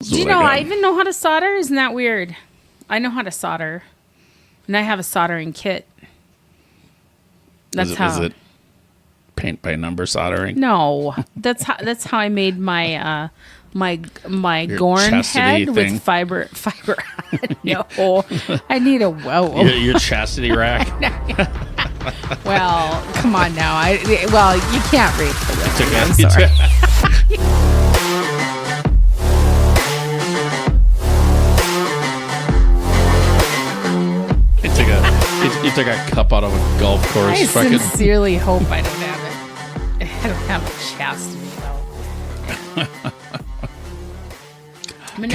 Do you know I even know how to solder? Isn't that weird? I know how to solder. And I have a soldering kit. That's Is it paint by number soldering? No. That's how I made my my Your Gorn chastity head thing? with fiber. No. I need a Your chastity rack. Well, come on now. You can't read for that. Okay. I'm sorry. You took a cup out of a golf course. I sincerely hope I don't have a chastity belt. I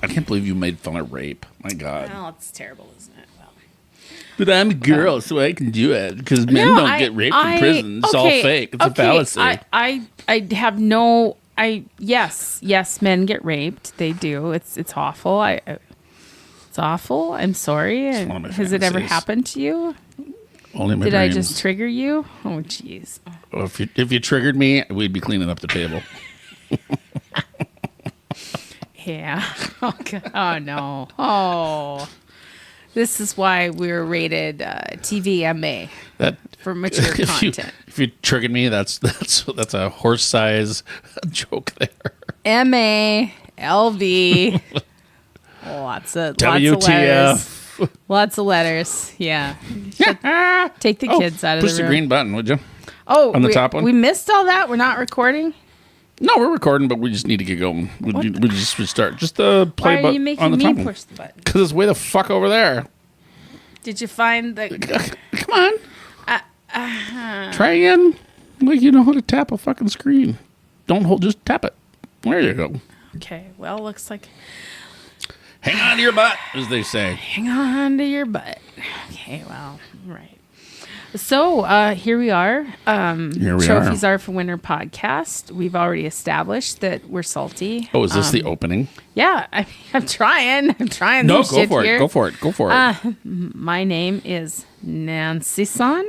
can't believe you made fun of rape. My God. Well, it's terrible, isn't it? Well, But I'm a girl, so I can do it because men don't get raped in prison. It's all fake. It's a fallacy. I have no. Yes, men get raped. They do. It's awful. It's awful. I'm sorry. Has it ever happened to you? Only my Did dreams. I just trigger you? Oh, jeez. Well, if you triggered me, we'd be cleaning up the table. Yeah. Oh no. Oh. This is why we're rated TVMA for mature content. If you triggered me, that's a horse size joke there. MA, LV. Lots of WTF. letters. Lots of letters. Yeah. Take the kids out of the room. Push the green button, would you? Oh, on the top one. We missed all that. We're not recording. No, we're recording, but we just need to get going. We just start. Just the play button. Why are you making me push the button? Because it's way the fuck over there. Did you find the? Come on. Try again. Like you know how to tap a fucking screen. Don't hold. Just tap it. There you go. Okay. Well, looks like. Hang on to your butt, as they say. Hang on to your butt. Okay. Well. Right. So here we are. Trophies are for Winter podcast. We've already established that we're salty. Oh, is this the opening? Yeah, I'm trying. No, go for it. Go for it. Go for it. My name is Nancy San.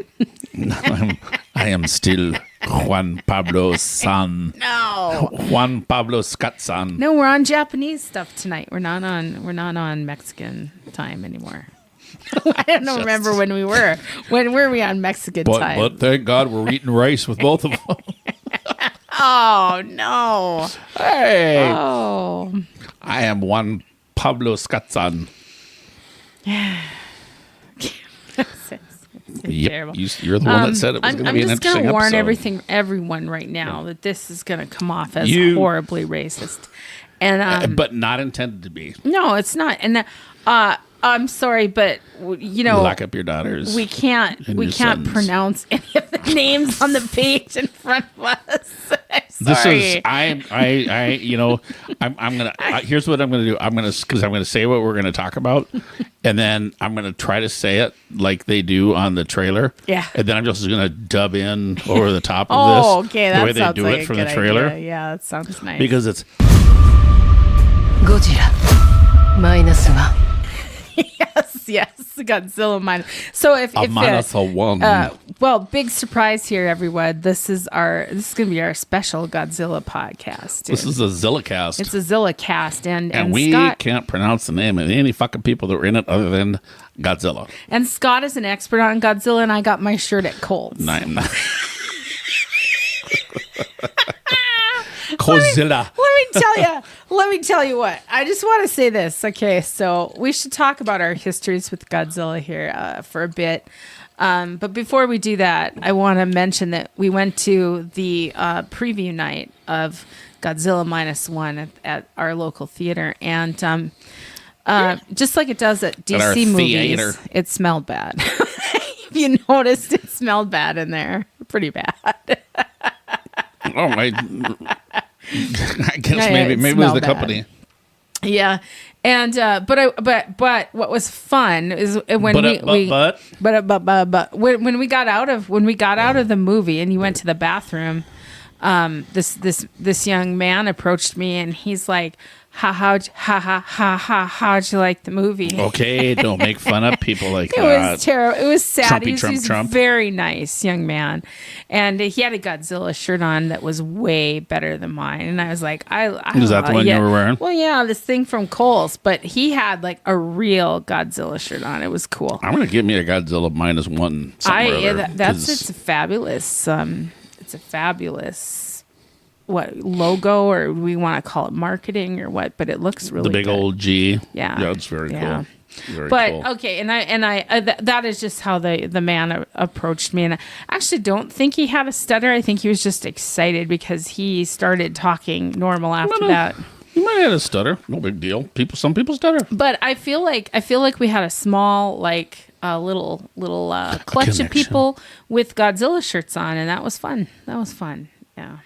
I am still Juan Pablo San. No. Juan Pablo Scott San. No, we're on Japanese stuff tonight. We're not on Mexican time anymore. I don't remember when we were. When were we on Mexican time? But thank God we're eating rice with both of them. Oh, no. Hey. Oh. I am Juan Pablo Scatsan. Yep. Terrible. You're the one that said it was going to be an interesting episode. I'm just going to warn everyone right now that this is going to come off as horribly racist. And but not intended to be. No, it's not. And I'm sorry, but lock up your daughters. We can't pronounce any of the names on the page in front of us. Sorry. I'm gonna. Here's what I'm gonna do. I'm gonna say what we're gonna talk about, and then I'm gonna try to say it like they do on the trailer. Yeah. And then I'm just gonna dub in over the top of this. Oh, okay. That the way they sounds do like it a from good the trailer. idea. Yeah, that sounds nice. Because it's Godzilla Minus One. Yes, Godzilla Minus. So if Minus One. Well, big surprise here, everyone. This is going to be our special Godzilla podcast. This is a Zillacast. It's a Zillacast, and we Scott can't pronounce the name of any fucking people that were in it other than Godzilla. And Scott is an expert on Godzilla, and I got my shirt at Kohl's. No, I'm not. Godzilla. Let me tell you what. I just want to say this. Okay, so we should talk about our histories with Godzilla here for a bit. But before we do that, I want to mention that we went to the preview night of Godzilla Minus One at our local theater, and just like it does at DC movies, theater. it smelled bad. If you noticed, it smelled bad in there, pretty bad. Oh my! I guess maybe it was the company. Yeah, and but what was fun is when when we got out of the movie and you went to the bathroom, this young man approached me, and he's like, how'd you like the movie? Okay, don't make fun of people like It that. was terrible. It was sad. Trumpy, He was Trump. very nice young man, and he had a Godzilla shirt on that was way better than mine. And I was like, Is that the one you were wearing? Well, yeah, this thing from Kohl's, but he had like a real Godzilla shirt on. It was cool. I'm gonna get me a Godzilla Minus One. It's a fabulous. It's a fabulous. What logo, or we want to call it marketing or what? But it looks really the big good. old G. Yeah, That's very cool. Very but cool. okay, and that is just how the man approached me, and I actually don't think he had a stutter. I think he was just excited because he started talking normal after that. You might have had a stutter. No big deal. Some people stutter. But I feel like we had a small little clutch of connection. people with Godzilla shirts on, and that was fun. Yeah.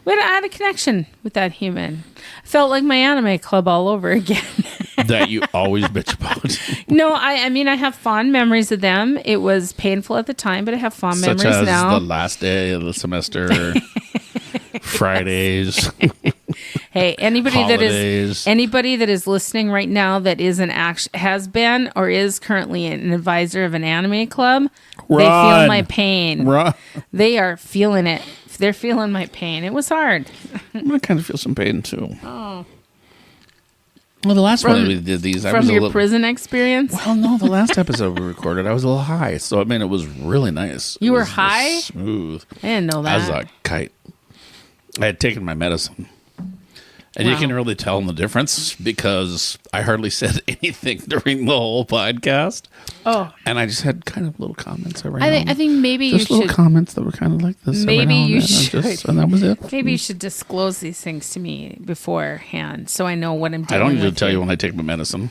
I had a connection with that human. I felt like my anime club all over again. That you always bitch about. No, I mean, I have fond memories of them. It was painful at the time, but I have fond Such memories as now. the last day of the semester, Fridays. Hey, anybody Holidays. that is listening right now that is has been or is currently an advisor of an anime club, they feel Run. my pain. Run. They are feeling it. They're feeling my pain. It was hard. I kind of feel some pain too. Oh. Well, the last one we did these, I From was a your little, prison experience? Well, no, the last episode we recorded, I was a little high, so I mean, it was really nice. You It were was high? smooth. I didn't know I was that. a kite. I had taken my medicine. And you Wow. can really tell the difference because I hardly said anything during the whole podcast. Oh. And I just had kind of little comments every I think maybe you just little should comments that were kind of like this. every Maybe now and you then, and should. and that was it. maybe you should disclose these things to me beforehand so I know what I'm doing. I don't usually with tell you when I take my medicine.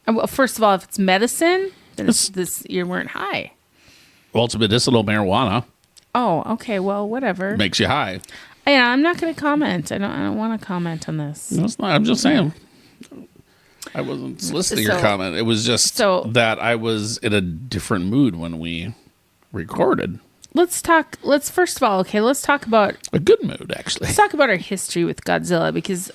Well, first of all, if it's medicine, then you weren't high. Well, it's medicinal marijuana. Oh, okay. Well, whatever. Makes you high. Yeah, I'm not going to comment. I don't want to comment on this. No, it's not. I'm just saying. I wasn't soliciting your comment. It was just that I was in a different mood when we recorded. Let's talk about A good mood, actually. let's talk about our history with Godzilla because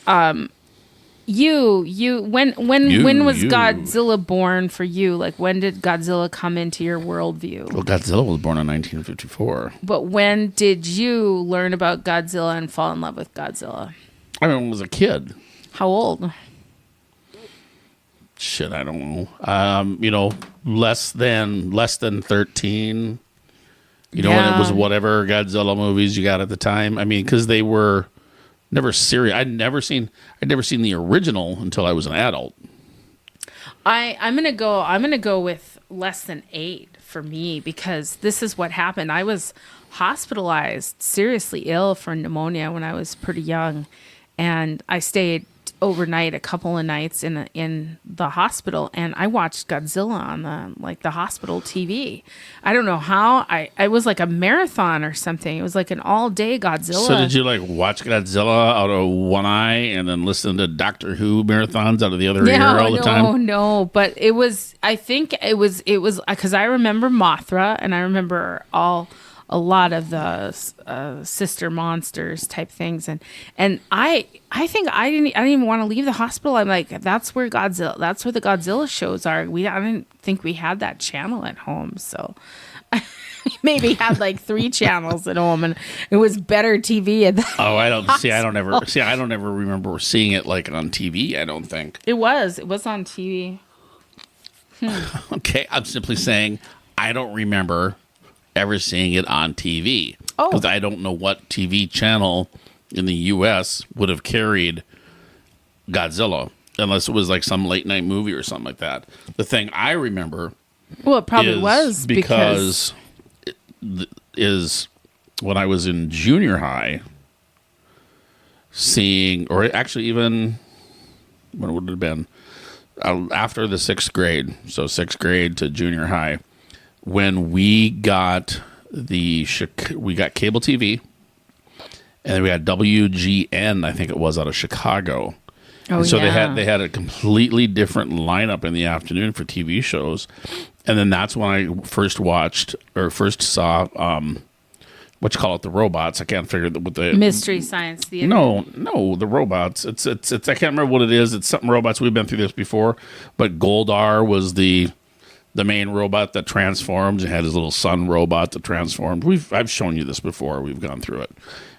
when was Godzilla born for you? Like, when did Godzilla come into your worldview? Well, Godzilla was born in 1954. But when did you learn about Godzilla and fall in love with Godzilla? I mean, I was a kid. How old? Shit, I don't know. Less than 13. When it was whatever Godzilla movies you got at the time. I mean, because they were never serious. I'd never seen the original until I was an adult. I'm gonna go with less than 8 for me because this is what happened. I was hospitalized, seriously ill for pneumonia when I was pretty young, and I stayed overnight a couple of nights in the hospital, and I watched Godzilla on the hospital TV. I don't know how. I was like a marathon or something. It was like an all-day Godzilla. So did you watch Godzilla out of one eye and then listen to Doctor Who marathons out of the other ear all the time? No, but it was. I think it was because I remember Mothra, and I remember a lot of the sister monsters type things, and I think I didn't even want to leave the hospital. I'm like, that's where the Godzilla shows are. I didn't think we had that channel at home, so maybe had 3 channels at home, and it was better TV at the I don't ever remember seeing it on TV. I don't think it was on TV. Okay, I'm simply saying I don't remember ever seeing it on TV. Because I don't know what TV channel in the U.S. would have carried Godzilla, unless it was some late night movie or something like that. The thing I remember, well, it probably was because is when I was in junior high, seeing, or actually even when would it have been after the 6th grade, so 6th grade to junior high. When we got cable TV, and then we got WGN, I think it was, out of Chicago. And so they had a completely different lineup in the afternoon for TV shows. And then that's when I first saw what you call it, the robots. I can't figure what the Mystery Science Theater. No, the robots. It's I can't remember what it is. It's something robots. We've been through this before, but Goldar was the main robot that transforms. It had his little son robot that transformed. I've shown you this before. We've gone through it.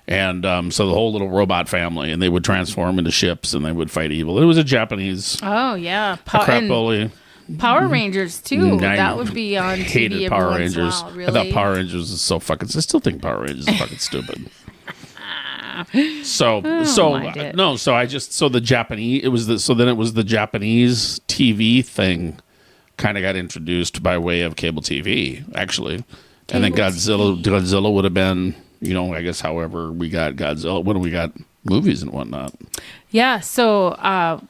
And so the whole little robot family, and they would transform into ships, and they would fight evil. It was a Japanese. Oh yeah, crapoli. Power Rangers too. That would be on hated TV Power every Rangers. once in a while, really? I thought Power Rangers is so fucking. I still think Power Rangers is fucking stupid. So the Japanese. Then it was the Japanese TV thing. Kind of got introduced by way of cable TV, actually. And then Godzilla would have been, I guess however we got Godzilla, when we got movies and whatnot. Yeah, so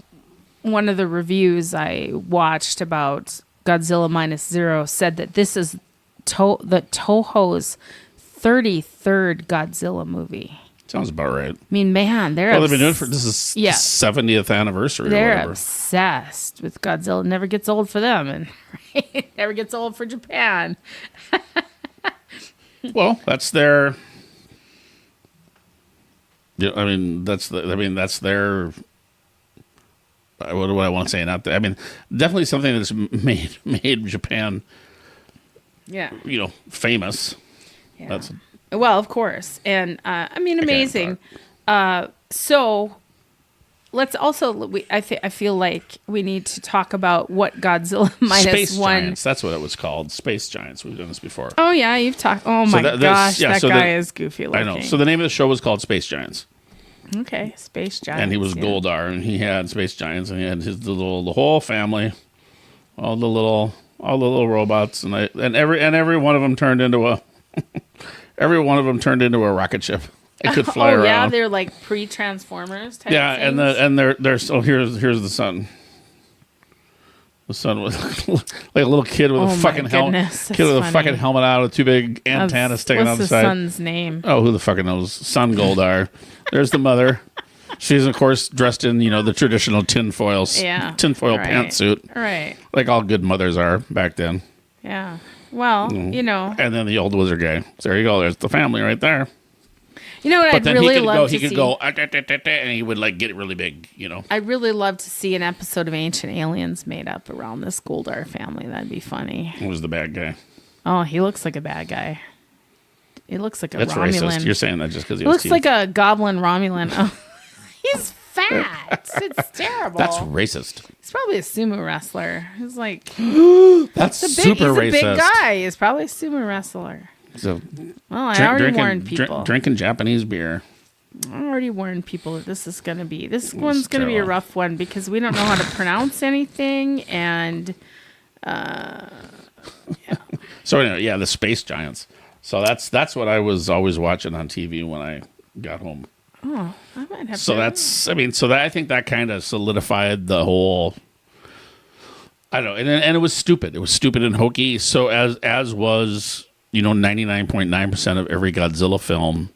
one of the reviews I watched about Godzilla Minus Zero said that this is the Toho's 33rd Godzilla movie. Sounds about right. I mean, man, they've been doing this is 70th anniversary. They're or whatever. Obsessed with Godzilla. It never gets old for them, and it never gets old for Japan. Well, that's their. Yeah, I mean that's their. What do I want to say? Not that. I mean, definitely something that's made Japan. Yeah. Famous. Yeah. That's. Well, of course. And, amazing. So let's also, I feel like we need to talk about what Godzilla Minus Space One. Giants, that's what it was called. Space Giants. We've done this before. Oh, yeah. You've talked. Oh, my gosh. That guy is goofy looking. I know. So the name of the show was called Space Giants. Okay. Space Giants. And he was Goldar, and he had Space Giants, and he had the whole family, all the little robots, and every one of them turned into a. Every one of them turned into a rocket ship. It could fly around. Yeah, they're like pre-Transformers type. Yeah, things. and they're so here's the sun. The sun was like a little kid with a fucking helmet. Kid with a fucking helmet out with two big antennas sticking on the side. What's the son's name? Oh, who the fucking knows? Son Goldar. There's the mother. She's of course dressed in the traditional tinfoil pantsuit. Right. Like all good mothers are back then. Yeah. Well, And then the old wizard guy. So there you go. There's the family right there. You know what I'd really love to see? He could go, and he would like get it really big, I'd really love to see an episode of Ancient Aliens made up around this Goldar family. That'd be funny. Who's the bad guy? Oh, he looks like a bad guy. He looks like a That's Romulan. Racist. You're saying that just because he looks like a goblin Romulan. Oh, he's fat. It's terrible. That's racist. He's probably a sumo wrestler. He's like that's he's super racist. He's a big guy. He's probably a sumo wrestler. So, I already warned people. Drinking Japanese beer. I already warned people that this one's going to be a rough one because we don't know how to pronounce anything, and yeah. So anyway, yeah, the Space Giants. So that's what I was always watching on TV when I got home. Oh, I might have. So I think that kind of solidified the whole. I don't know, and it was stupid. It was stupid and hokey. So as was 99.9% of every Godzilla film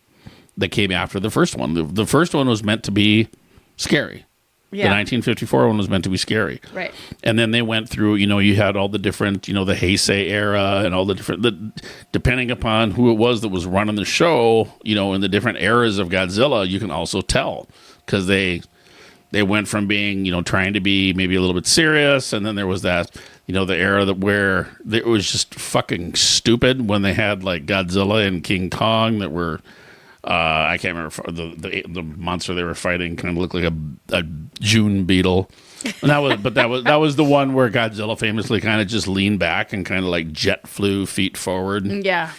that came after the first one. The first one was meant to be scary. Yeah. The 1954 one was meant to be scary. Right. And then they went through, you had all the different, the Heisei era and all the different, depending upon who it was that was running the show, in the different eras of Godzilla, you can also tell because they went from being, trying to be maybe a little bit serious. And then there was that, the era where it was just fucking stupid when they had like Godzilla and King Kong that were, I can't remember the monster they were fighting kind of looked like a June beetle. And that was the one where Godzilla famously kind of just leaned back and kind of like jet flew feet forward. Yeah.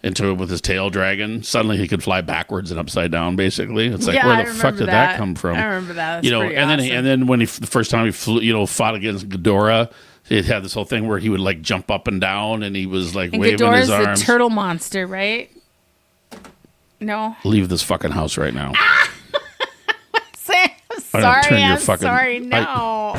Into it with his tail dragging. Suddenly he could fly backwards and upside down. Basically, it's like where the fuck did that come from? I remember that. That's pretty and awesome. then when the first time he flew, fought against Ghidorah, it had this whole thing where he would like jump up and down, and he was like waving Ghidorah's his arms. the turtle monster, right? No. Leave this fucking house right now. I'm sorry. No.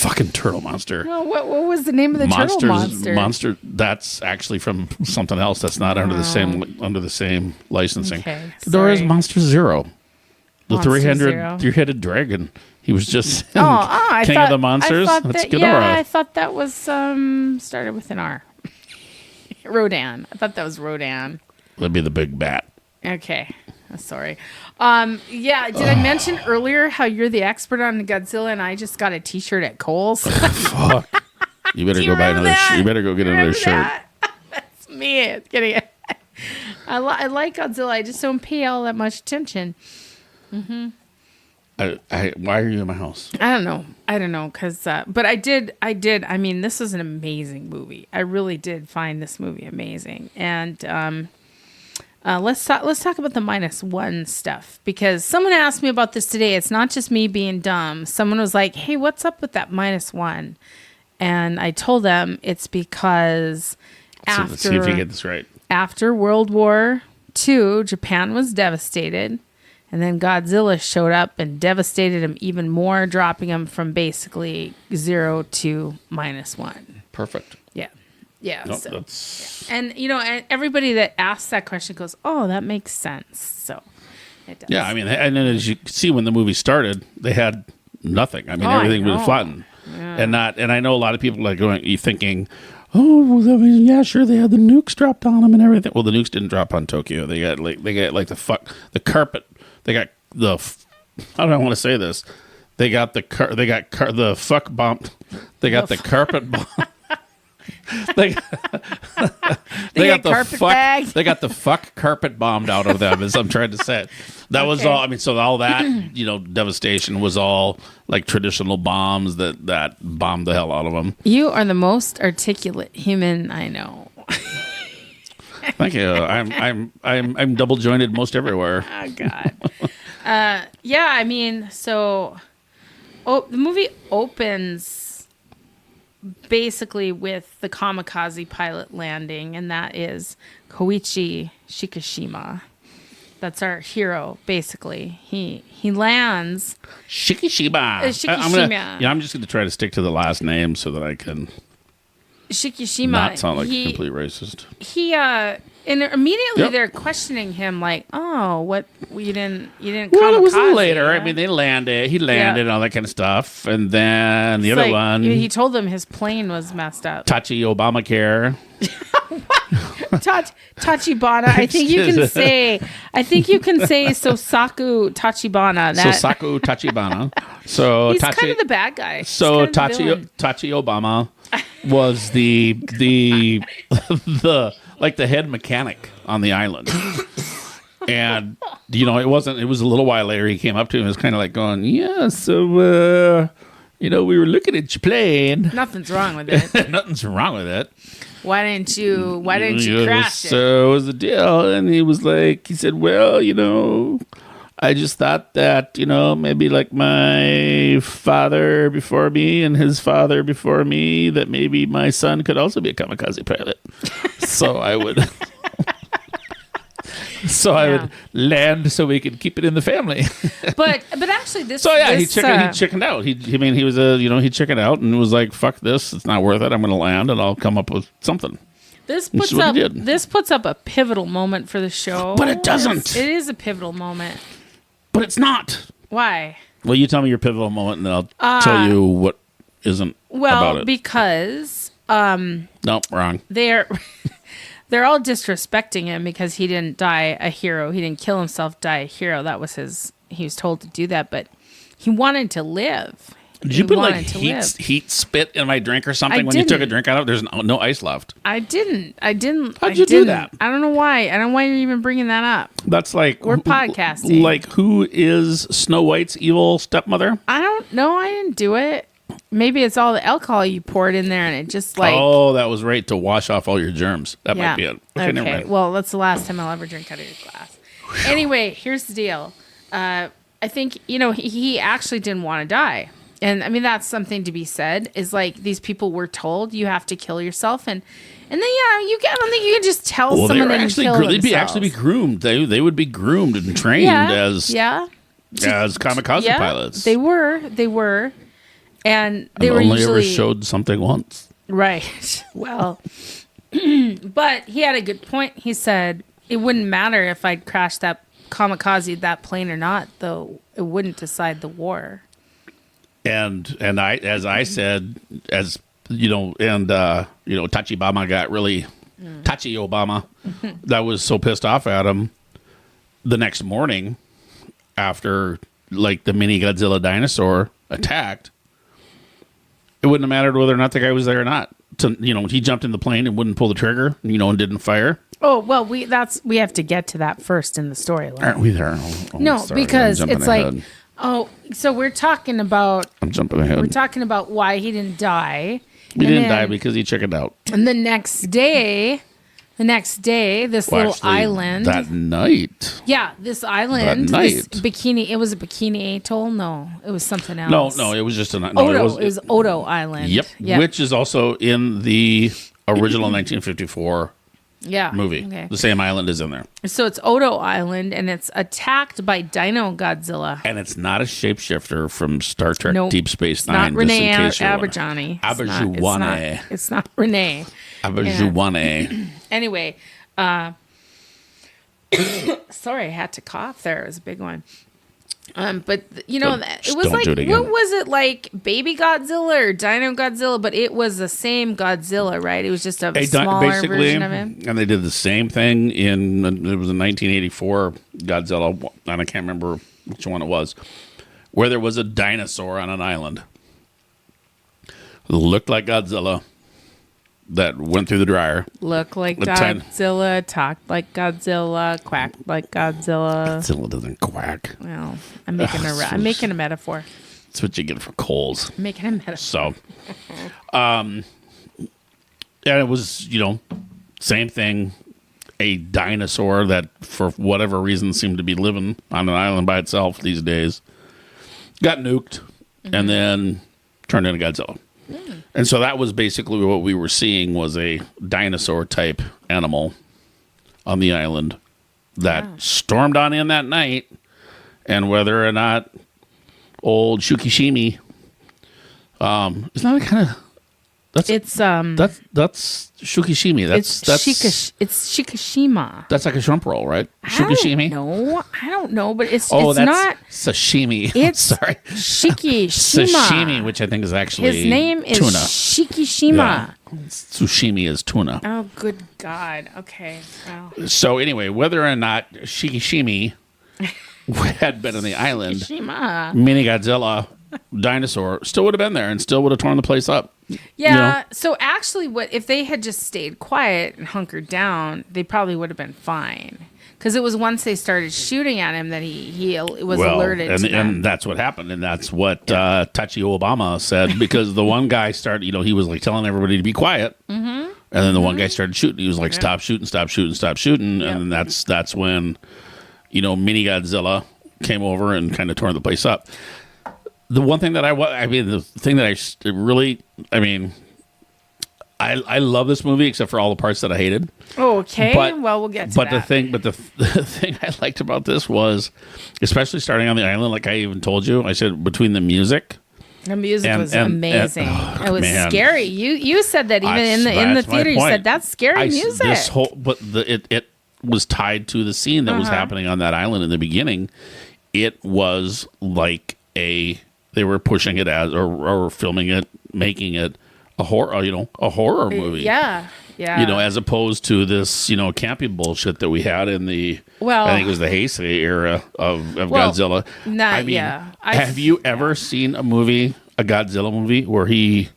Fucking turtle monster. Well, what was the name of the turtle monster? Monster. That's actually from something else. That's not under the same licensing. Okay, Ghidorah's Monster Zero, the Monster Zero. three-headed dragon. He was just I King thought, of the Monsters. I thought That's that, Ghidorah. yeah, I thought that was started with an R. Rodan. I thought that was Rodan. That'd be the big bat. Okay. Sorry. Yeah, did I mention earlier how you're the expert on Godzilla and I just got a T-shirt at Kohl's? Fuck. You better go buy remember another. that? You better go get another shirt. That's me. Getting it. I like Godzilla. I just don't pay all that much attention. Why are you in my house? I don't know, because but I did. I mean, this is an amazing movie. I really did find this movie amazing. And let's talk about the -1 stuff, because someone asked me about this today. It's not just me being dumb. Someone was like, "Hey, what's up with that -1?" And I told them it's because Let's see if you get this right. After World War II, Japan was devastated. And then Godzilla showed up and devastated him even more, dropping him from basically 0 to -1. Perfect. Yeah. Yeah. Nope, So, that's... yeah. And, and everybody that asks that question goes, oh, that makes sense. So it does. Yeah, I mean, and then as you see when the movie started, they had nothing. I mean, everything was flattened. Yeah. And I know a lot of people are thinking, oh, well, I mean, yeah, sure, they had the nukes dropped on them and everything. Well, the nukes didn't drop on Tokyo. They got the carpet. They got how do I want to say this? They got the fuck bumped. They got the carpet bomb. They got the carpet fuck. bag. They got the fuck carpet bombed out of them. As I'm trying to say it. That was all. I mean, so all that devastation was all like traditional bombs that bombed the hell out of them. You are the most articulate human I know. Thank you. I'm double jointed most everywhere. Oh God. Yeah, I mean, so the movie opens basically with the kamikaze pilot landing, and that is Koichi Shikishima. That's our hero, basically. He lands. Shikishima. Shikishima. I'm just gonna try to stick to the last name so that I can Shikishima. not sound like a complete racist. And immediately Yep. they're questioning him, like, "Oh, what you didn't Well, it was kamikaze, later. huh?" I mean, he landed and all that kind of stuff, and then the It's other like, one, he told them his plane was messed up. Tachi Obamacare. Tachibana. I think you can say Sosaku Tachibana. Sosaku Tachibana. So He's Tachi, kind of the bad guy. So He's kind of the villain. Tachi Obama was the like the head mechanic on the island. And it was a little while later he came up to him and was kind of like going, yeah, so we were looking at your plane. Nothing's wrong with it. Nothing's wrong with it. Why didn't you crash it? So it was the deal. And he said, well, I just thought that, maybe like my father before me and his father before me, that maybe my son could also be a kamikaze pilot. So I would I would land so we could keep it in the family. But actually this he chickened out. He chickened out and was like, fuck this, it's not worth it. I'm going to land and I'll come up with something. This puts up a pivotal moment for the show. But it doesn't. It is a pivotal moment. But it's not. Why? Well, you tell me your pivotal moment, and then I'll tell you what isn't about it. Because no, wrong. They're all disrespecting him because he didn't die a hero. He didn't kill himself, die a hero. That was he was told to do that, but he wanted to live. Did you put like heat spit in my drink or something when you took a drink out of it? There's no ice left. I didn't. How'd you do that? I don't know why. I don't know why you're even bringing that up. That's like... We're podcasting. Like, who is Snow White's evil stepmother? I don't know. I didn't do it. Maybe it's all the alcohol you poured in there and it just like... Oh, that was right, to wash off all your germs. That might be it. Okay, never mind. Well, that's the last time I'll ever drink out of your glass. Anyway, here's the deal. I think, he actually didn't want to die. And I mean, that's something to be said, is like these people were told you have to kill yourself. And then, I don't think you can just tell someone to kill themselves. They'd actually be groomed. They would be groomed and trained as kamikaze pilots. They were. And they were only usually... ever showed something once. Right. Well, but he had a good point. He said, it wouldn't matter if I'd crashed that kamikaze, that plane or not, though it wouldn't decide the war. And I, as I said, as you know, and Tachibama got really Tachi Obama. That was so pissed off at him. The next morning, after like the mini Godzilla dinosaur attacked, it wouldn't have mattered whether or not the guy was there or not. He jumped in the plane and wouldn't pull the trigger, and didn't fire. Oh well, we have to get to that first in the storyline. Aren't we there? No, sorry, because it's ahead. like, so we're talking about. I'm jumping ahead. We're talking about why he didn't die. He didn't die because he chickened out. And the next day, this little island. That night. Yeah, this island. That night. This bikini. It was a bikini atoll. No, it was something else. No, it was just an. Odo. It was Odo Island. Yep. Which is also in the original 1954 movie. Okay. The same island is in there. So it's Odo Island, and it's attacked by Dino Godzilla. And it's not a shapeshifter from Star Trek Deep Space Nine. Not Renee Auberjonois. It's not Renee. Auberjonois. Anyway, sorry, I had to cough there. It was a big one. But it was like, what was it, like Baby Godzilla or Dino Godzilla? But it was the same Godzilla, right? It was just a smaller version of him. And they did the same thing it was a 1984 Godzilla, and I can't remember which one it was, where there was a dinosaur on an island. It looked like Godzilla. That went through the dryer. Look like Godzilla, talked like Godzilla, quacked like Godzilla. Godzilla doesn't quack. Well, I'm making a metaphor. That's what you get for Kohls. I'm making a metaphor. So, and it was, same thing. A dinosaur that, for whatever reason, seemed to be living on an island by itself these days, got nuked, and then turned into Godzilla. And so that was basically what we were seeing, was a dinosaur type animal on the island that stormed on in that night. And whether or not old Shukishimi, isn't that kind of that's Shukishimi. That's Shikishima. That's like a shrimp roll, right? Shukishimi. I don't know, but it's that's not sashimi. It's sorry, Shikishima. Sashimi, which I think is actually his name is tuna. Shikishima. Yeah. Sushimi is tuna. Oh, good God. Okay. Well. So anyway, whether or not Shikishimi had been on the island, mini Godzilla dinosaur still would have been there and still would have torn the place up. Yeah. So actually, what if they had just stayed quiet and hunkered down? They probably would have been fine. Because it was once they started shooting at him that he was alerted to them. And that's what happened. And that's what Tachi Obama said. Because the one guy started, he was like telling everybody to be quiet. Mm-hmm. And then the one guy started shooting. He was like, stop shooting, stop shooting, stop shooting. Yep. And that's when, mini Godzilla came over and kind of tore the place up. The one thing that I love this movie except for all the parts that I hated. Oh, okay. We'll get to that. The thing I liked about this was, especially starting on the island, like I even told you, I said between the music. The music was amazing. It was scary. You said that even in the theater. You said that's scary music. It was tied to the scene that was happening on that island in the beginning. It was like they were pushing it as or filming it, making it a horror movie. Yeah. As opposed to this, campy bullshit that we had in I think it was the Heisei era of Godzilla. Have you ever seen a Godzilla movie where he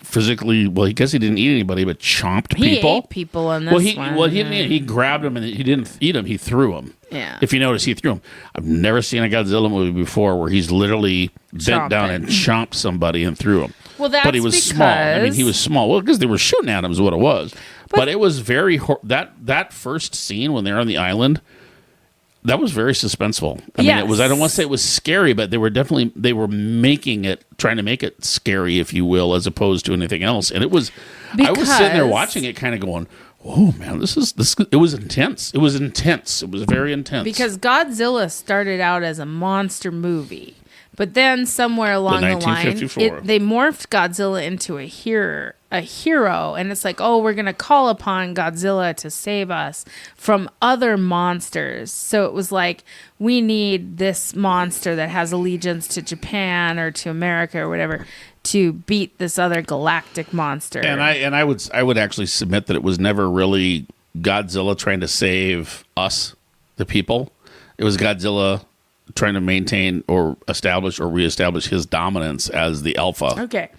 physically, I guess he didn't eat anybody, but chomped people? He ate people in this one. He grabbed them and he didn't eat them. He threw them. Yeah. If you notice, he threw them. I've never seen a Godzilla movie before where he's literally bent down and chomped somebody and threw them. Well, that's but he was small. I mean, he was small. Well, because they were shooting at him is what it was. But it was very that first scene when they're on the island. That was very suspenseful. I mean, it was. I don't want to say it was scary, but they were trying to make it scary, if you will, as opposed to anything else. And it was. I was sitting there watching it, kind of going, "Oh man, this." It was intense. It was intense. It was very intense because Godzilla started out as a monster movie. But then somewhere along the line, 1954. they morphed Godzilla into a hero, and it's like, oh, we're gonna call upon Godzilla to save us from other monsters. So it was like, we need this monster that has allegiance to Japan or to America or whatever to beat this other galactic monster. And I would actually submit that it was never really Godzilla trying to save us, the people. It was Godzilla trying to maintain or establish or reestablish his dominance as the alpha. Okay.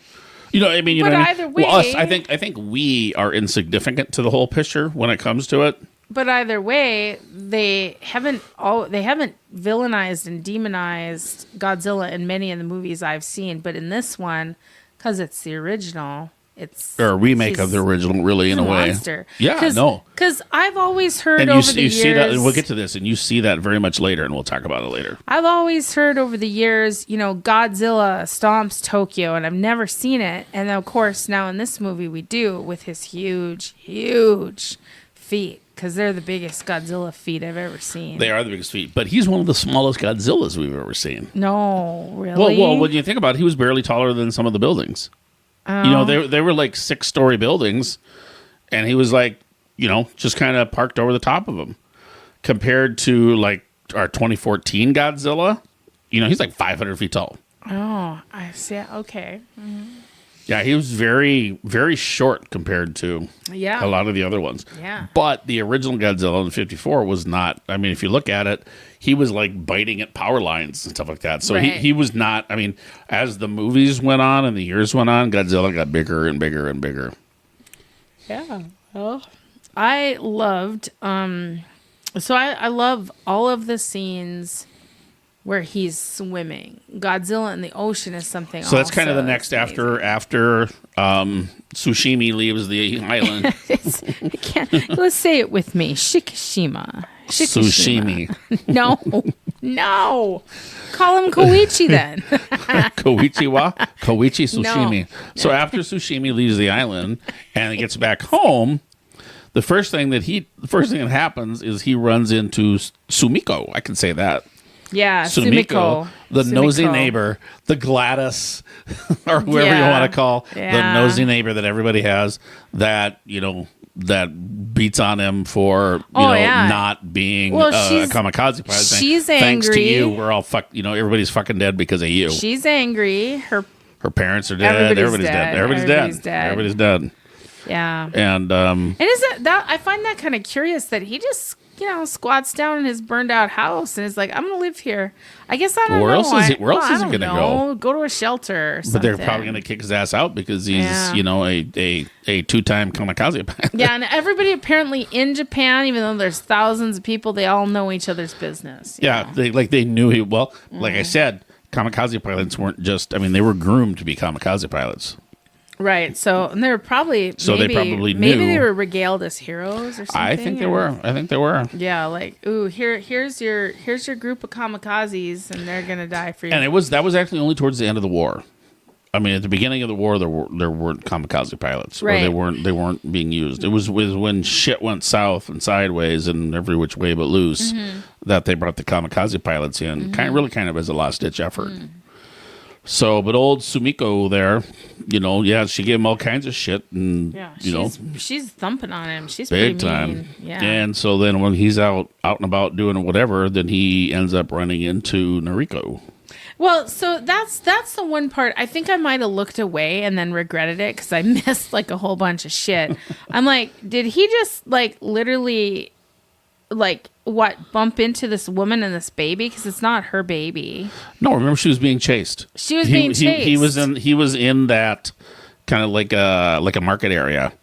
You know, I mean, But know what I either mean? Well, us, way- I think we are insignificant to the whole picture when it comes to it. But either way, they haven't villainized and demonized Godzilla in many of the movies I've seen. But in this one, because it's the original, it's Or a remake of the original, really, in a way. monster. Yeah, no. Because I've always heard And over you the years, see that, and we'll get to this, and you see that very much later, and we'll talk about it later. I've always heard over the years, Godzilla stomps Tokyo, and I've never seen it. And of course, now in this movie, we do with his huge, huge feet, because they're the biggest Godzilla feet I've ever seen. They are the biggest feet, but he's one of the smallest Godzillas we've ever seen. No, really? Well, when you think about it, he was barely taller than some of the buildings. They were like 6-story buildings, and he was like, just kind of parked over the top of them. Compared to like our 2014 Godzilla, he's like 500 feet tall. Oh, I see. Okay. Yeah, he was very, very short compared to Yeah. a lot of the other ones. Yeah. But the original Godzilla in 54 was not, I mean, if you look at it, he was like biting at power lines and stuff like that. So Right. he was not, I mean, as the movies went on and the years went on, Godzilla got bigger and bigger and bigger. Yeah. Well, I loved, I love all of the scenes where he's swimming. Godzilla in the ocean is something. So that's kind of the also next that's amazing. after Tsushima leaves the island. I can't. Let's say it with me. Shikishima. Sushimi. No. Call him Koichi then. Koichiwa? Koichi Sushimi. No. So after Sushimi leaves the island and he gets back home, the first thing that happens is he runs into Sumiko. I can say that. Yeah, Sumiko, the nosy neighbor, the Gladys, or whoever you Yeah. want to call Yeah. the nosy neighbor that everybody has that, that beats on him for, not being a kamikaze pilot. she's Thanks to angry. you, we're all everybody's fucking dead because of you. She's angry. Her parents are dead. Everybody's dead. Everybody's dead. Yeah. And isn't that I find that kind of curious that he just squats down in his burned out house and is like, I'm gonna live here. I guess I don't know. Where else is he gonna go? Go to a shelter or something. But they're probably gonna kick his ass out because he's a 2-time kamikaze pilot. Yeah, and everybody apparently in Japan, even though there's thousands of people, they all know each other's business. Yeah, they knew he well. Like I said, kamikaze pilots weren't just. I mean, they were groomed to be kamikaze pilots. Right. So and they were probably they probably knew. Maybe they were regaled as heroes or something. I think they were. Yeah, like, ooh, here's your group of kamikazes and they're gonna die for you. And that was actually only towards the end of the war. I mean, at the beginning of the war, there weren't kamikaze pilots, right. Or they weren't being used. It was when shit went south and sideways and every which way but loose that they brought the kamikaze pilots in, kind of as a last ditch effort. So, but old Sumiko there, she gave him all kinds of shit, and she's thumping on him. She's big pretty time. mean. Yeah. And so then when he's out and about doing whatever, then he ends up running into Noriko. Well, so that's the one part. I think I might have looked away and then regretted it because I missed like a whole bunch of shit. I'm like, did he just like literally bump into this woman and this baby? Because it's not her baby. No, remember she was being chased. She was being chased. He was in that kind of like a market area.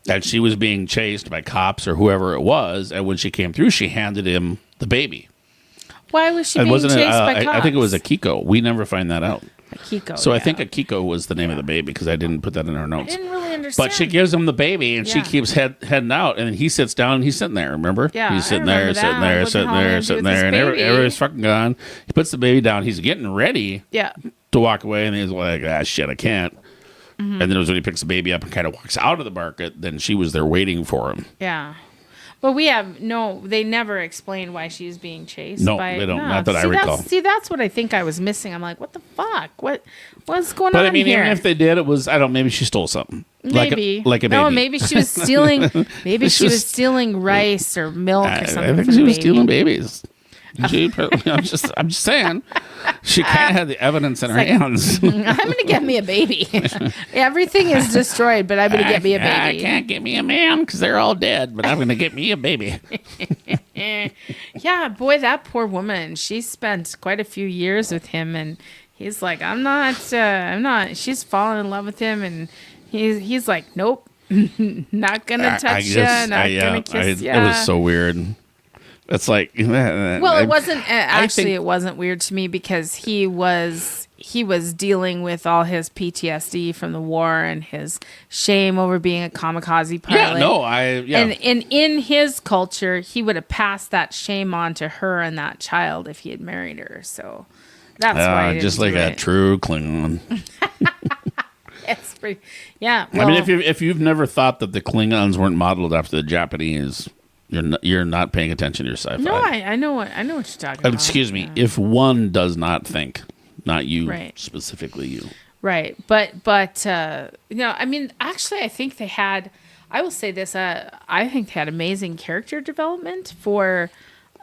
And she was being chased by cops or whoever it was. And when she came through, she handed him the baby. Why was she being chased by cops? I think it was Akiko. We never find that out. Akiko. So I think Akiko was the name of the baby because I didn't put that in our notes. I didn't really understand. But she gives him the baby and she keeps heading out. And he sits down and he's sitting there, remember? Yeah, he's sitting there. And everybody's fucking gone. He puts the baby down. He's getting ready to walk away. And he's like, shit, I can't. And then it was when he picks the baby up and kind of walks out of the market. Then she was there waiting for him. Yeah. But we have they never explained why she's being chased. No, they don't. Not that I recall. That's what I think I was missing. I'm like, what the fuck? What's going on But I mean, here? even if they did, it was, I don't know, maybe she stole something. Maybe. Like a baby. No, maybe she was stealing, she was stealing rice or milk or something. I think from she the was baby. stealing babies. I'm just saying, she kind of had the evidence in her hands. I'm going to get me a baby. Everything is destroyed, but I'm going to get me a baby. I can't get me a man because they're all dead, but I'm going to get me a baby. Yeah, boy, that poor woman. She spent quite a few years with him, and he's like, I'm not. She's fallen in love with him, and he's like, nope, not going to touch you, not going to kiss you. It was so weird. It's like, well, it wasn't actually. It wasn't weird to me because he was dealing with all his PTSD from the war and his shame over being a kamikaze pilot. And in his culture, he would have passed that shame on to her and that child if he had married her. So that's why. He just like a true Klingon. It's pretty. Yeah. Well, I mean, if you've never thought that the Klingons weren't modeled after the Japanese, you're not paying attention to your sci-fi. No, I know what you're talking about. Excuse me. If one does not think, not you, right. Specifically you. Right. But I mean, actually, I think they had, I will say this, I think they had amazing character development for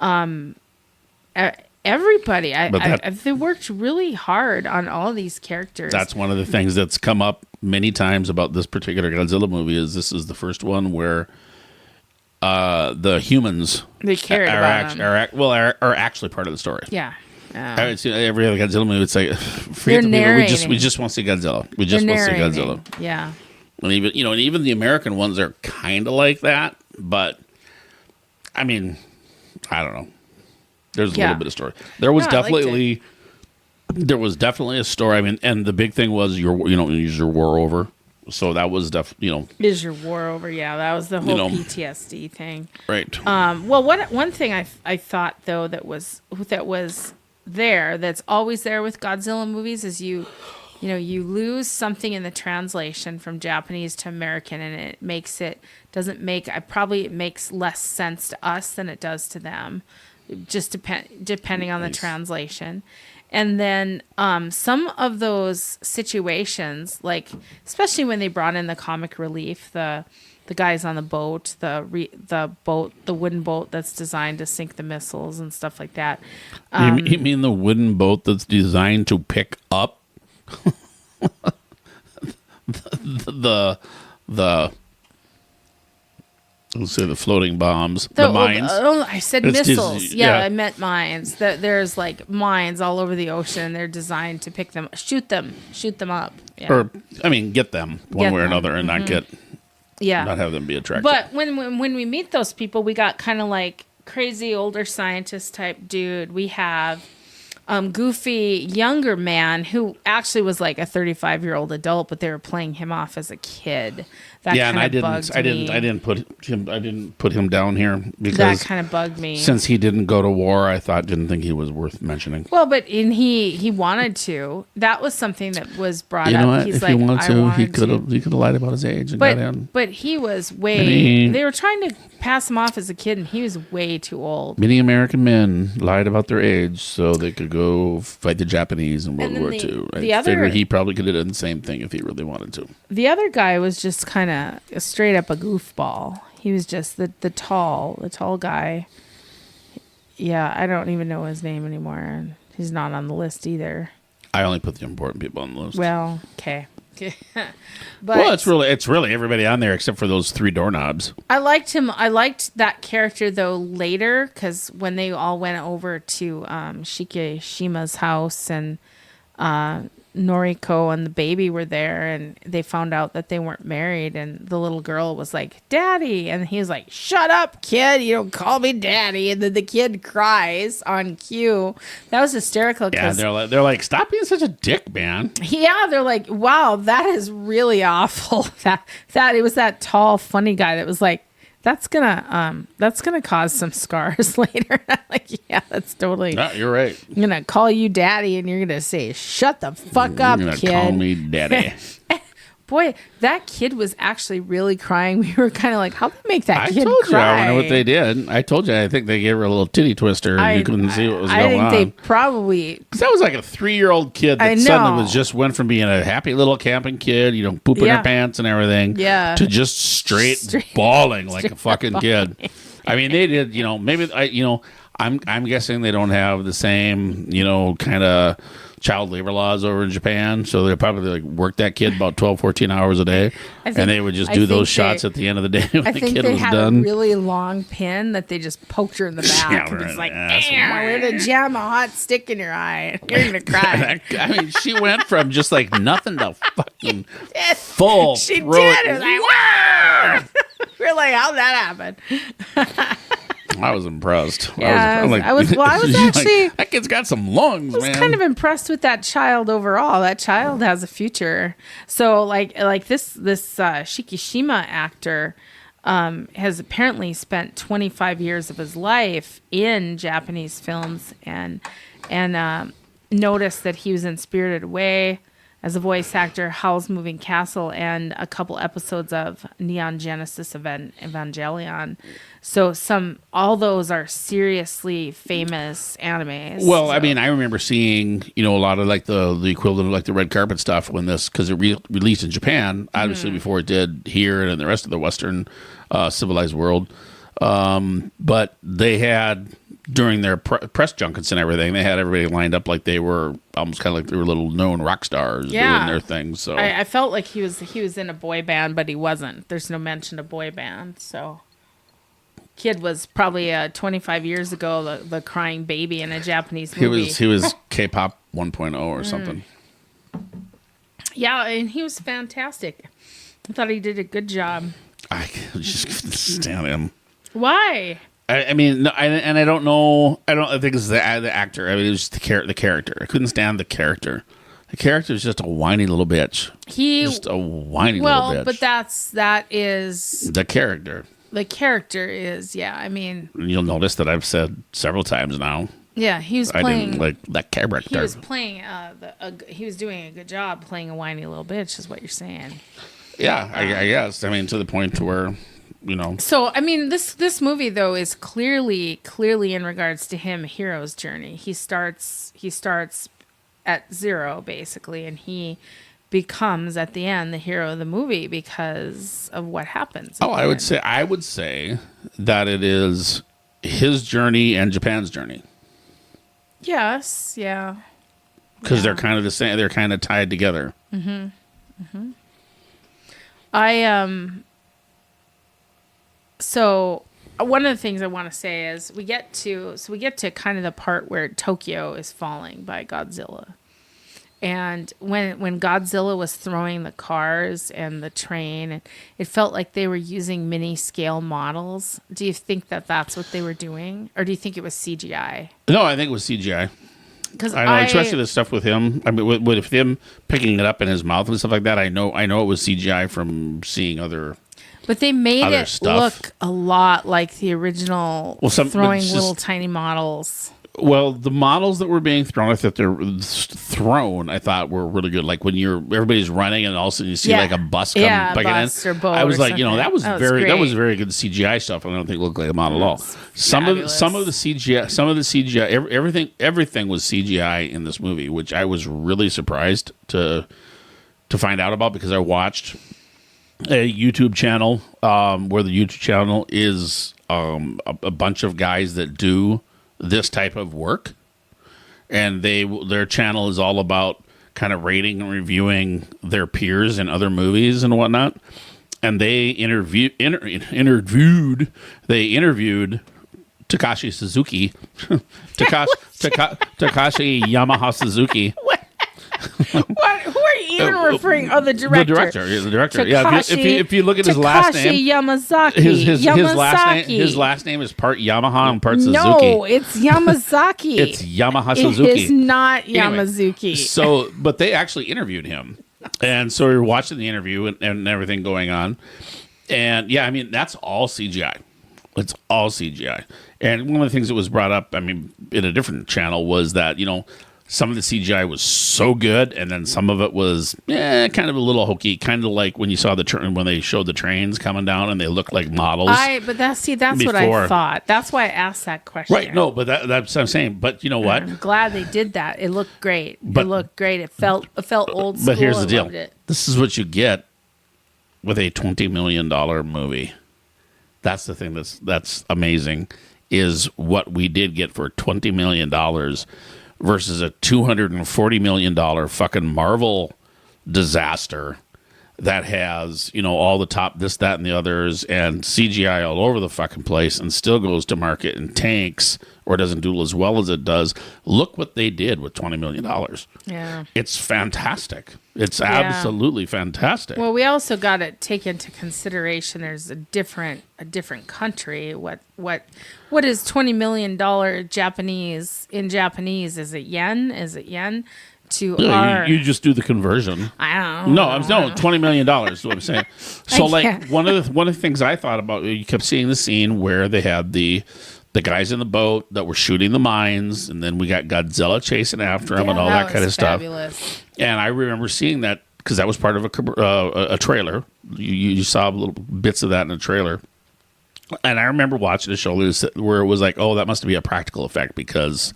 everybody. They worked really hard on all of these characters. That's one of the things that's come up many times about this particular Godzilla movie is this is the first one where the humans they cared are actually part of the story. Yeah. Every other Godzilla movie, it's like they're narrating. We just want to see Godzilla. We just want to see Godzilla. Yeah. And even the American ones are kind of like that, but I mean, I don't know. There's a little bit of story. There was definitely a story. I mean, and the big thing was is your war over. So that was Is your war over? Yeah, that was the whole PTSD thing. Right. Well, one thing I thought though that was there that's always there with Godzilla movies is you lose something in the translation from Japanese to American, and it makes it makes less sense to us than it does to them, just depending on the translation. And then some of those situations, like especially when they brought in the comic relief, the guys on the boat, the wooden boat that's designed to sink the missiles and stuff like that. You mean the wooden boat that's designed to pick up the let's say the floating bombs, the mines. I said missiles. I meant mines. There's like mines all over the ocean. They're designed to pick them, shoot them up. Yeah. Or get them one way or another, and not have them be attracted. But when we meet those people, we got kind of like crazy older scientist type dude. We have goofy younger man who actually was like a 35-year-old adult, but they were playing him off as a kid. That I didn't put him down here because that kind of bugged me. Since he didn't go to war, didn't think he was worth mentioning. Well, but he wanted to. That was something that was brought up. You know what? He's if like, he wanted to, he could have lied about his age and got in. But he was way. They were trying to pass him off as a kid, and he was way too old. Many American men lied about their age so they could go fight the Japanese in World War II. I figured he probably could have done the same thing if he really wanted to. The other guy was just kind of straight up a goofball. He was just the tall guy. Yeah, I don't even know his name anymore, and he's not on the list either. I only put the important people on the list. Well, okay. But it's really everybody on there except for those 3 doorknobs. I liked him. I liked that character though later, because when they all went over to Shikishima's house and Noriko and the baby were there, and they found out that they weren't married, and the little girl was like, "Daddy," and he was like, "Shut up, kid, you don't call me daddy." And then the kid cries on cue. That was hysterical. Yeah, they're like, "Stop being such a dick, man." Yeah, they're like, "Wow, that is really awful." That it was that tall, funny guy that was like, that's gonna cause some scars later. Like, yeah, that's totally. No, you're right. I'm gonna call you daddy, and you're gonna say, "Shut the fuck up, you're gonna kid." Call me daddy. Boy, that kid was actually really crying. We were kind of like, how did they make that I kid told you. cry? I wonder what they did. I told you. I think they gave her a little titty twister, and you couldn't see what was going on. I think they probably. Because that was like a 3-year-old kid that suddenly just went from being a happy little camping kid, pooping her pants and everything, to just straight bawling like a fucking kid. I mean, they did. Maybe I'm guessing they don't have the same kind of child labor laws over in Japan, so they probably work that kid about 12, 14 hours a day, and they would just do those shots at the end of the day when the kid was done. I think they had a really long pin that they just poked her in the back, and it's like, we're gonna jam a hot stick in your eye, and you're gonna cry. I mean, she went from just like nothing to fucking full. She did. It was like, wow. We're like, how'd that happen? I was impressed. Yeah, I was actually. That kid's got some lungs, man. I was kind of impressed with that child overall. That child has a future. So, like this Shikishima actor has apparently spent 25 years of his life in Japanese films, and noticed that he was in Spirited Away as a voice actor, Howl's Moving Castle, and a couple episodes of Neon Genesis Evangelion. So all those are seriously famous animes. Well, I mean, I remember seeing, a lot of like the equivalent of like the red carpet stuff when this, because it released in Japan, obviously before it did here and in the rest of the Western civilized world. But they had, during their press junkets and everything, they had everybody lined up like they were almost kind of like they were little known rock stars doing their thing. So I felt like he was in a boy band, but he wasn't. There's no mention of boy band. So kid was probably 25 years ago the crying baby in a Japanese movie. He was K-pop 1.0 or something. Yeah, and he was fantastic. I thought he did a good job. I just couldn't stand him. Why? I mean, no, I don't know. I think it's the actor. I mean, it was just the character. I couldn't stand the character. The character is just a whiny little bitch. Just a whiny little bitch. Well, but that is the character. The character is, yeah. I mean, you'll notice that I've said several times now. Yeah, he was playing. I didn't like that character. He was playing. He was doing a good job playing a whiny little bitch, is what you're saying. Yeah, I guess. I mean, to the point to where. So I mean, this movie though is clearly in regards to him, hero's journey. He starts at zero basically, and he becomes at the end the hero of the movie because of what happens. I would say that it is his journey and Japan's journey. Yes, yeah. Because they're kind of the same. They're kind of tied together. Mm-hmm. Mm-hmm. So one of the things I want to say is we get to kind of the part where Tokyo is falling by Godzilla. And when Godzilla was throwing the cars and the train, it felt like they were using mini scale models. Do you think that that's what they were doing? Or do you think it was CGI? No, I think it was CGI. Because I know, especially the stuff with him. I mean, with him picking it up in his mouth and stuff like that, I know it was CGI from seeing other. But they made it stuff look a lot like the original throwing little tiny models. Well, the models that were being thrown, I thought I thought were really good. Like when everybody's running and all of a sudden you see like a bus come bus in. or boat. I was like, something. that was very good CGI stuff. I don't think it looked like a model at all. Some of the CGI, everything was CGI in this movie, which I was really surprised to find out about because I watched a YouTube channel where the YouTube channel is a bunch of guys that do this type of work, and their channel is all about kind of rating and reviewing their peers in other movies and whatnot. And they interviewed Takashi Suzuki, Takashi Yamaha Suzuki. What? Who are you even referring? Oh, the director. The director. Takashi, if you look at his last name, Yamazaki. His last name is part Yamaha and part Suzuki. No, it's Yamazaki. It's Yamaha Suzuki. It is not Yamazuki. Anyway, but they actually interviewed him, and so we were watching the interview and everything going on, and I mean that's all CGI. It's all CGI. And one of the things that was brought up, I mean, in a different channel was that some of the CGI was so good, and then some of it was kind of a little hokey, kind of like when you saw when they showed the trains coming down and they looked like models. That's what I thought. That's why I asked that question. Right? No, but that's what I'm saying. But you know what? I'm glad they did that. It looked great. It felt old school. But here's the I deal. loved it. This is what you get with a $20 million movie. That's the thing that's amazing, is what we did get for $20 million versus a $240 million fucking Marvel disaster that has, all the top this, that, and the others, and CGI all over the fucking place, and still goes to market and tanks, or doesn't do as well as it does. Look what they did with $20 million. Yeah. It's fantastic. It's absolutely fantastic. Well, we also got to take into consideration there's a different country. What is $20 million Japanese in Japanese? Is it yen? To our... you just do the conversion. I don't know. No, $20 million is what I'm saying. So, one of the things I thought about, you kept seeing the scene where they had the guys in the boat that were shooting the mines, and then we got Godzilla chasing after them and all that kind of fabulous stuff. And I remember seeing that because that was part of a trailer. You saw little bits of that in the trailer. And I remember watching the show where it was like, oh, that must be a practical effect, because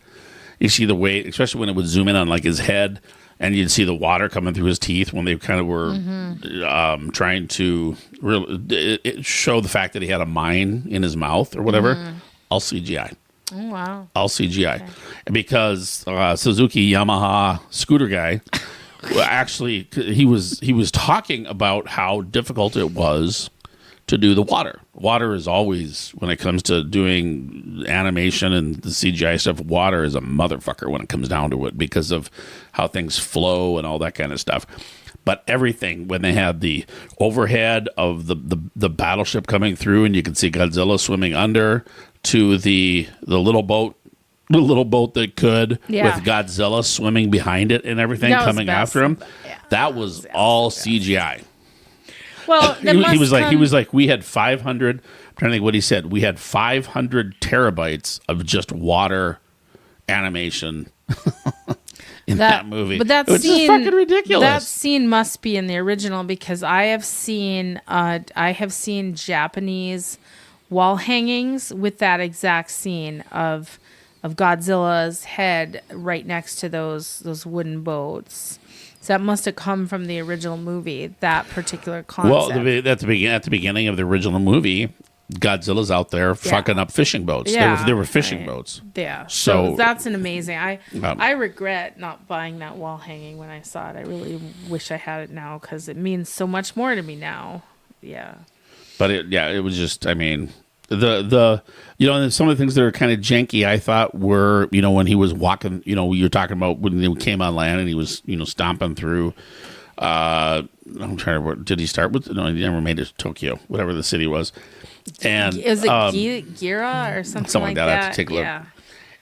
you see the way, especially when it would zoom in on like his head, and you'd see the water coming through his teeth when they kind of were trying to show the fact that he had a mine in his mouth or whatever. All CGI. Oh, wow. All CGI. Okay. Because Suzuki Yamaha scooter guy, actually, he was talking about how difficult it was to do the water. Water is always, when it comes to doing animation and the CGI stuff, water is a motherfucker when it comes down to it, because of how things flow and all that kind of stuff. But everything, when they had the overhead of the battleship coming through, and you can see Godzilla swimming under, to the little boat that could, with Godzilla swimming behind it and everything coming after him, that was all CGI. Well, he was like, we had 500. I'm trying to think what he said. We had 500 terabytes of just water animation in that movie. But that it's scene, just fucking ridiculous. That scene must be in the original, because I have seen Japanese wall hangings with that exact scene of Godzilla's head right next to those wooden boats. So that must have come from the original movie, that particular concept. Well, at the beginning of the original movie, Godzilla's out there fucking up fishing boats. Yeah, they were fishing boats. Yeah. So that's an amazing. I regret not buying that wall hanging when I saw it. I really wish I had it now, because it means so much more to me now. Yeah. But it was just, I mean, and some of the things that are kind of janky, I thought, were, when he was walking, you're talking about when he came on land and he was, stomping through. I'm trying to remember, did he start with? No, he never made it to Tokyo, whatever the city was. And is it Gira or something like that? I have to take a look. Yeah.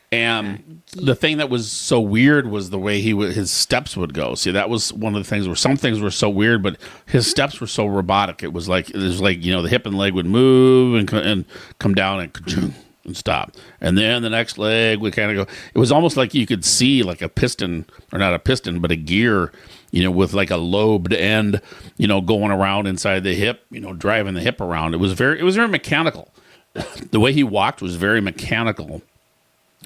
And the thing that was so weird was the way his steps would go. See, that was one of the things where some things were so weird, but his steps were so robotic. It was like the hip and leg would move and come down and stop, and then the next leg would kind of go. It was almost like you could see like a piston, or not a piston, but a gear, with like a lobed end, going around inside the hip, driving the hip around. It was very mechanical. The way he walked was very mechanical.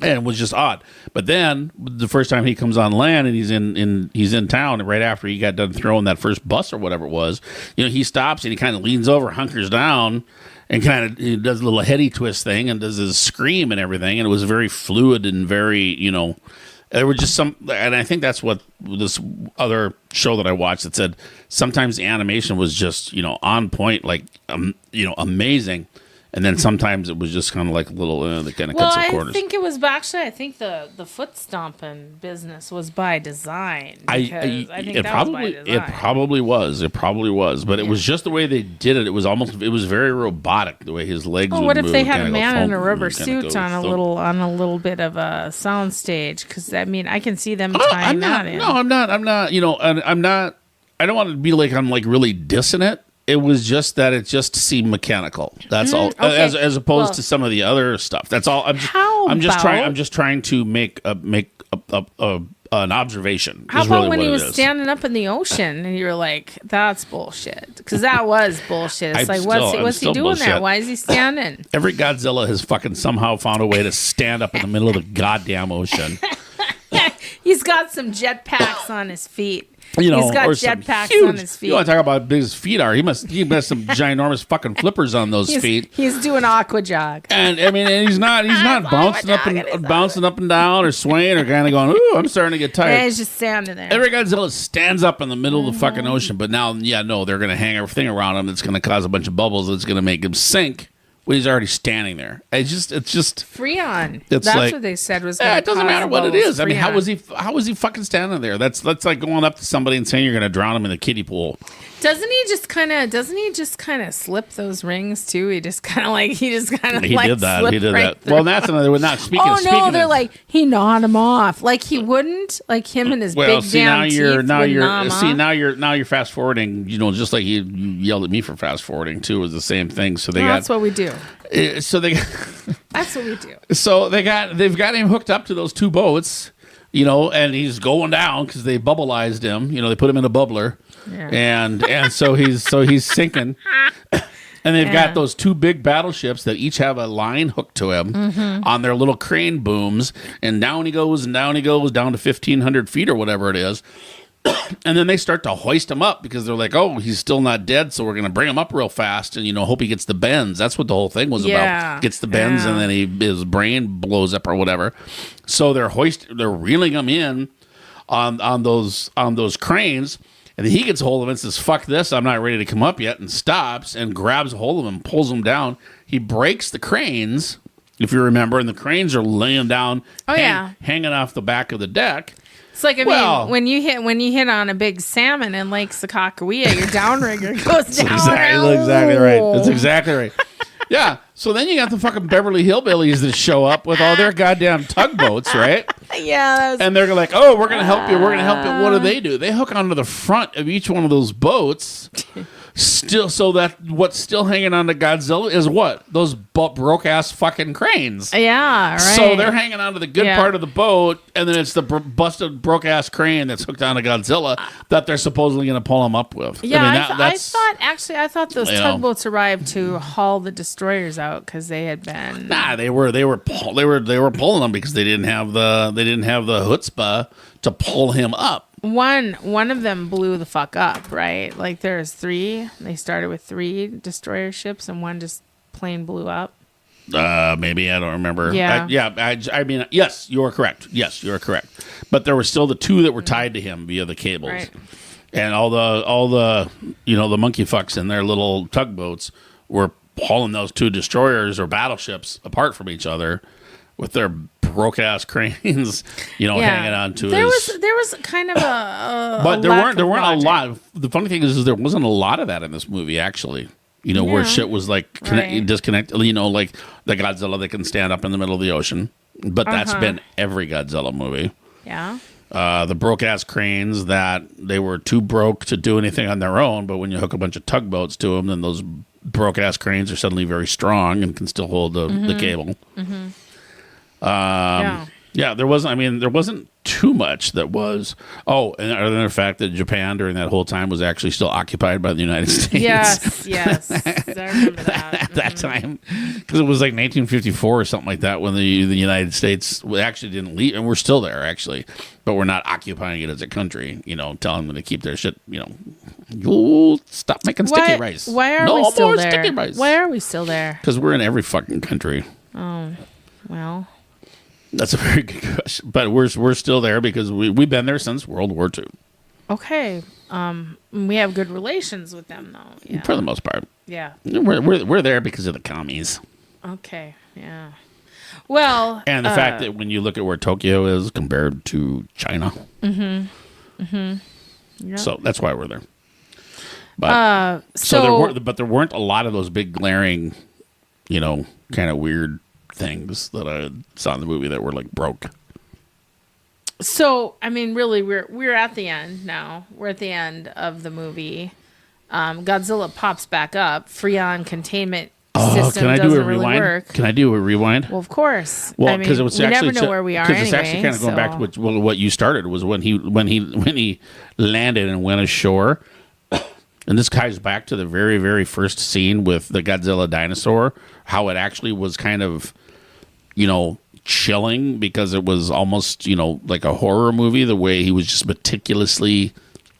And it was just odd. But then the first time he comes on land and he's in town, and right after he got done throwing that first bus or whatever it was, he stops and he kind of leans over, hunkers down, and kind of does a little heady twist thing and does his scream and everything. And it was very fluid and very, there were just some, and I think that's what this other show that I watched that said sometimes the animation was just, on point, like, amazing. And then sometimes it was just kind of like a little, that kind of cuts some corners. I think it was actually. I think the foot stomping business was by design. I think it probably was. It probably was. But it was just the way they did it. It was very robotic the way his legs. Well, would what if move they had a man in a rubber suit on a little bit of a sound stage? Because I mean, I can see them tying that in. No, I'm not. I'm not. I don't want to be like I'm like really dissing it. It was just that it just seemed mechanical. That's all, okay. as opposed to some of the other stuff. That's all. I'm just trying to make a an observation. How is about really when what he it was is. standing up in the ocean and you were like, "That's bullshit," because that was bullshit. It's I'm like, still- what's he I'm doing still there? bullshit. Why is he standing? Every Godzilla has fucking somehow found a way to stand up in the middle of the goddamn ocean. He's got some jetpacks on his feet. You know, He's got or some jetpacks huge, on his feet. You want to talk about how big his feet are? He must some ginormous fucking flippers on those feet. He's doing aqua jog. And I mean, and he's not bouncing up and down or swaying or kind of going, "Ooh, I'm starting to get tired." Yeah, he's just standing there. Every Godzilla stands up in the middle of the fucking ocean, but now, they're going to hang everything around him that's going to cause a bunch of bubbles that's going to make him sink when he's already standing there. It's just Freon. It's That's like- what they said was. it doesn't matter what it is. I mean, how was Freon. he fucking standing there? That's like going up to somebody and saying you're going to drown him in the kiddie pool. Doesn't he just kind of slip those rings too? He just kind of He did that. slip He did right that. Well, that's another. We're not speaking. Oh speaking no, they're of, like he gnawed him off. Like he wouldn't. Like him and his Well, big see damn now teeth you're would gnaw him off. now you're fast forwarding. You know, just like you yelled at me for fast forwarding too, was the same thing. So they No, got. that's what we do. So they. That's what we do. So they've got him hooked up to those two boats, you know, and he's going down because they bubbleized him. You know, they put him in a bubbler, Yeah. and so he's sinking. And they've Yeah. got those two big battleships that each have a line hooked to him on their little crane booms, and down he goes down to 1,500 feet or whatever it is. And then they start to hoist him up because they're like, "Oh, he's still not dead, so we're going to bring him up real fast and hope he gets the bends." That's what the whole thing was Yeah. about. Gets the bends, Yeah. and then his brain blows up or whatever. So they're reeling him in on those cranes, and then he gets a hold of it and says, "Fuck this! I'm not ready to come up yet," and stops and grabs a hold of him, pulls him down. He breaks the cranes, if you remember, and the cranes are laying down, hanging off the back of the deck. It's like when you hit on a big salmon in Lake Sakakawea, your downrigger goes down. Exactly right. That's exactly right. Yeah. So then you got the fucking Beverly Hillbillies that show up with all their goddamn tugboats, right? Yeah. That was, And they're like, "Oh, we're gonna help you. We're gonna help you." What do? They hook onto the front of each one of those boats. Still, so that what's still hanging on to Godzilla is what? Those broke ass fucking cranes. yeah. Right. So they're hanging onto the good Yeah. part of the boat, and then it's the busted, broke ass crane that's hooked onto Godzilla that they're supposedly going to pull him up with. Yeah, I mean, I thought those You know. tugboats arrived to haul the destroyers out because they had been. Nah, they were pulling them because they didn't have the chutzpah to pull him up. One of them blew the fuck up, right? Like there's 3. They started with 3 destroyer ships, and one just plain blew up. Maybe I don't remember. Yeah. I mean, yes, you are correct. Yes, you are correct. But there were still the 2 that were tied to him via the cables, Right. and all the the monkey fucks in their little tugboats were hauling those 2 destroyers or battleships apart from each other with their broke ass cranes, hanging on to there his. was there was kind of a But there lack weren't of a logic. lot. The funny thing is there wasn't a lot of that in this movie actually. Where Yeah. shit was like Right. disconnected. Like the Godzilla that can stand up in the middle of the ocean. But that's been every Godzilla movie. Yeah. The broke ass cranes that they were too broke to do anything on their own. But when you hook a bunch of tugboats to them, then those broke ass cranes are suddenly very strong and can still hold the cable. Yeah, there wasn't too much that was. Oh, and other than the fact that Japan during that whole time was actually still occupied by the United States. Yes. I remember that. At that time, because it was like 1954 or something like that when the United States actually didn't leave, and we're still there actually, but we're not occupying it as a country. Telling them to keep their shit. You'll stop making sticky rice. Why are no we still more there? sticky rice. Why are we still there? Because we're in every fucking country. Well, That's a very good question, but we're still there because we've been there since World War II okay. We have good relations with them, though. Yeah. for the most part. Yeah. We're there because of the commies Okay. Yeah. Well, and the fact that when you look at where Tokyo is compared to China, yeah. so that's why we're there. But there weren't a lot of those big glaring, kind of weird things that I saw in the movie that were like broke. So, I mean, really, we're at the end now. We're at the end of the movie. Godzilla pops back up. Freon containment system can I do doesn't a really rewind? work. Can I do a rewind? Well, of course. Well, I mean, because it was we actually never know where we are because anyway. it's actually kind of going back to what you started was when he landed and went ashore. And this ties back to the very, very first scene with the Godzilla dinosaur, how it actually was kind of, chilling because it was almost, like a horror movie, the way he was just meticulously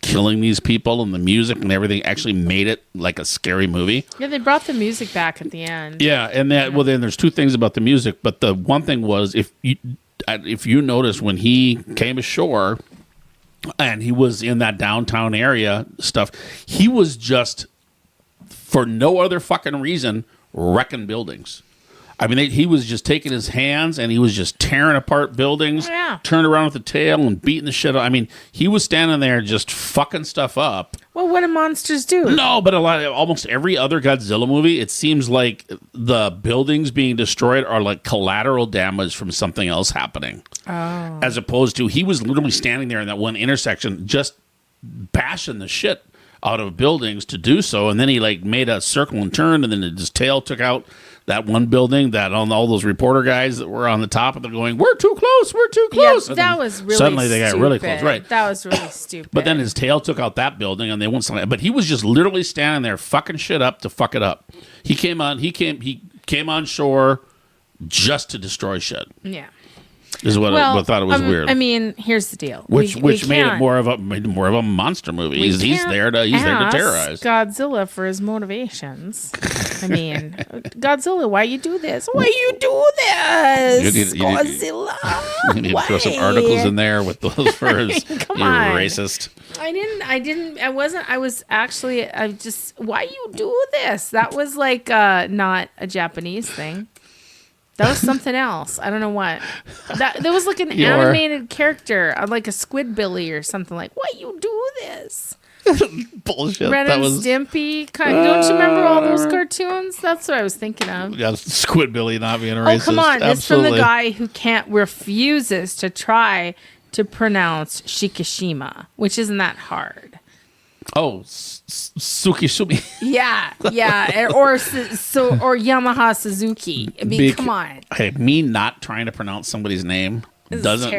killing these people, and the music and everything actually made it like a scary movie. Yeah, they brought the music back at the end. Yeah, and well, then there's two things about the music, but the one thing was if you notice when he came ashore and he was in that downtown area stuff, he was just, for no other fucking reason, wrecking buildings. I mean, he was just taking his hands and he was just tearing apart buildings, turning around with the tail and beating the shit out. I mean, he was standing there just fucking stuff up. Well, what do monsters do? No, but almost every other Godzilla movie, it seems like the buildings being destroyed are like collateral damage from something else happening. Oh. As opposed to, he was literally standing there in that one intersection just bashing the shit out of buildings to do so, and then he like made a circle and turn, and then his tail took out that one building that on all those reporter guys that were on the top, and they're going, we're too close. Yeah, that was really suddenly they got really close, right? That was really stupid. But then his tail took out that building, and they went something. But he was just literally standing there fucking shit up to fuck it up. He came on shore just to destroy shit. Yeah. Is what I thought it was weird. I mean, here's the deal. Which made it more of a monster movie. He's there to terrorize Godzilla for his motivations. I mean, Godzilla, why you do this? Why you do this? Godzilla. You need to throw some articles in there with those for his. Come on. Racist. I just, why you do this? That was like not a Japanese thing. That was something else. I don't know what. That was like an animated character, like a Squidbilly or something. Like, why you do this? Bullshit. Ren and Stimpy. Don't you remember all those cartoons? That's what I was thinking of. Yeah, Squidbilly not being a racist. Oh, come on. Absolutely. It's from the guy who refuses to try to pronounce Shikishima, which isn't that hard. Oh, Tsukishumi. Yeah, or Yamaha Suzuki. I mean, come on. Hey, me not trying to pronounce somebody's name doesn't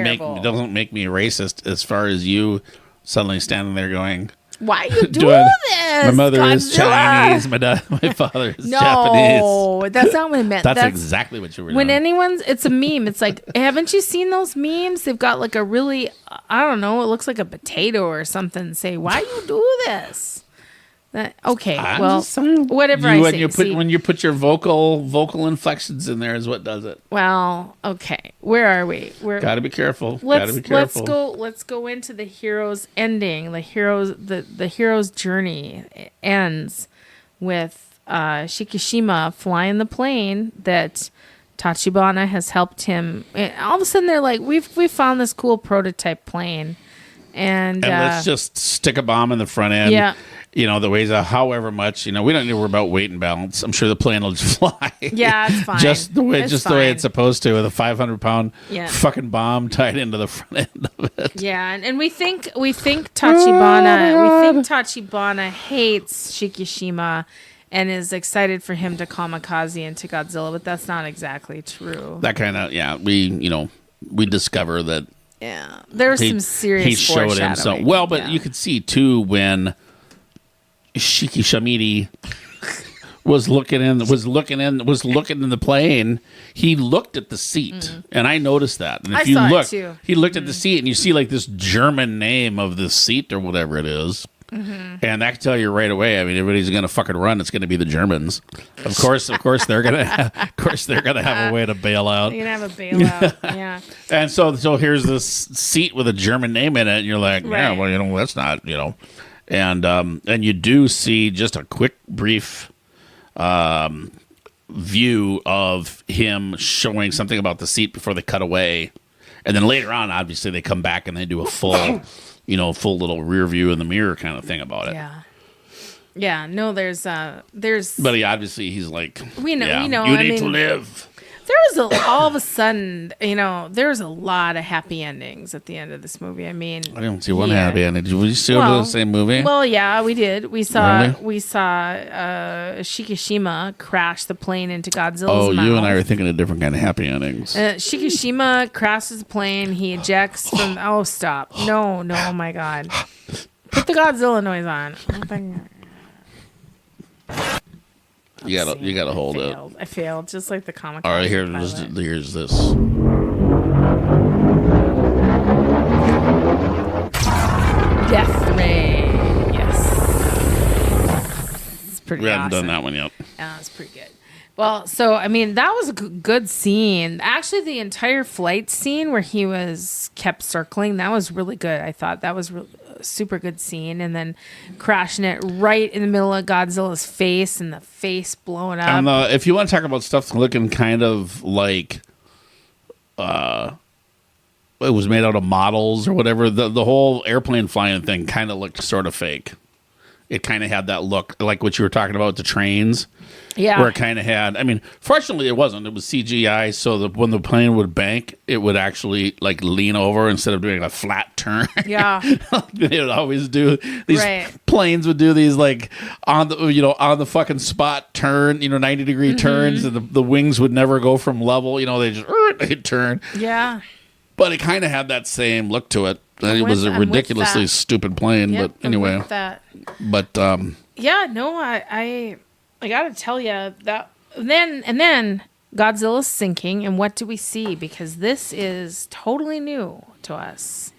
make me racist. As far as you suddenly standing there going, why you doing this? My mother Godzilla? is Chinese. My father is Japanese. No, that's not what I meant. That's exactly what you were when doing. it's a meme. It's like, haven't you seen those memes? They've got like a really, I don't know, it looks like a potato or something. Say, why you do this? Whatever I say. When you put your vocal inflections in there is what does it. Well, okay. Where are we? Gotta be careful. Let's go into the hero's ending. The hero's journey ends with Shikishima flying the plane that Tachibana has helped him. And all of a sudden, they're like, "We found this cool prototype plane, and let's just stick a bomb in the front end." Yeah. That weighs however much. We don't need to worry about weight and balance. I'm sure the plane will just fly. Yeah, it's fine. just the way it's supposed to, with a 500-pound fucking bomb tied into the front end of it. Yeah, and we think Tachibana hates Shikishima and is excited for him to kamikaze into Godzilla, but that's not exactly true. That kind of we discover that. Yeah, there's some serious. He showed him so well, but you could see too when Shikishamidi was looking in the plane. He looked at the seat, and I noticed that. And if you look, he looked at the seat, and you see like this German name of the seat or whatever it is. Mm-hmm. And that can tell you right away. I mean, everybody's going to fucking run. It's going to be the Germans. Of course, they're going to have a way to bail out. They're going to have a bailout. Yeah. And so here's this seat with a German name in it, and you're like, yeah, well, that's not, and you do see just a quick, brief view of him showing something about the seat before they cut away, and then later on, obviously, they come back and they do a full. Full little rear view in the mirror kind of thing about it. Yeah. Yeah. No, there's. But he's like, we know. You need to live. all of a sudden, there was a lot of happy endings at the end of this movie. I mean, I didn't see one happy ending. Did we still do the same movie? Well, yeah, we did. We saw Really? Shikishima crash the plane into Godzilla's mouth. You and I are thinking of different kind of happy endings. Shikishima crashes the plane. He ejects from. Oh, stop! No! Oh my God! Put the Godzilla noise on. You gotta hold it. I failed, just like the comic. All right, here's this. Death Ray. Yes. It's pretty. We haven't awesome. done that one yet. Yeah, it's pretty good. Well, so I mean, that was a good scene. Actually, the entire flight scene where he was kept circling, that was really good. I thought that was a super good scene, and then crashing it right in the middle of Godzilla's face, and the face blowing up. And if you want to talk about stuff looking kind of like it was made out of models or whatever, the whole airplane flying thing kind of looked sort of fake. It kind of had that look, like what you were talking about with the trains. Yeah. Where it kind of had, I mean, fortunately it wasn't. It was CGI, so that when the plane would bank, it would actually like lean over instead of doing a flat turn. Yeah. They would always do these Right. planes would do these like on the fucking spot turn, 90-degree turns, and the wings would never go from level. They just they'd turn. Yeah. But it kind of had that same look to it. And it was a I'm with ridiculously that. stupid plane, Yep, but anyway. I'm with that. But Yeah, no, I gotta tell you that. Then Godzilla's sinking, and what do we see? Because this is totally new to us.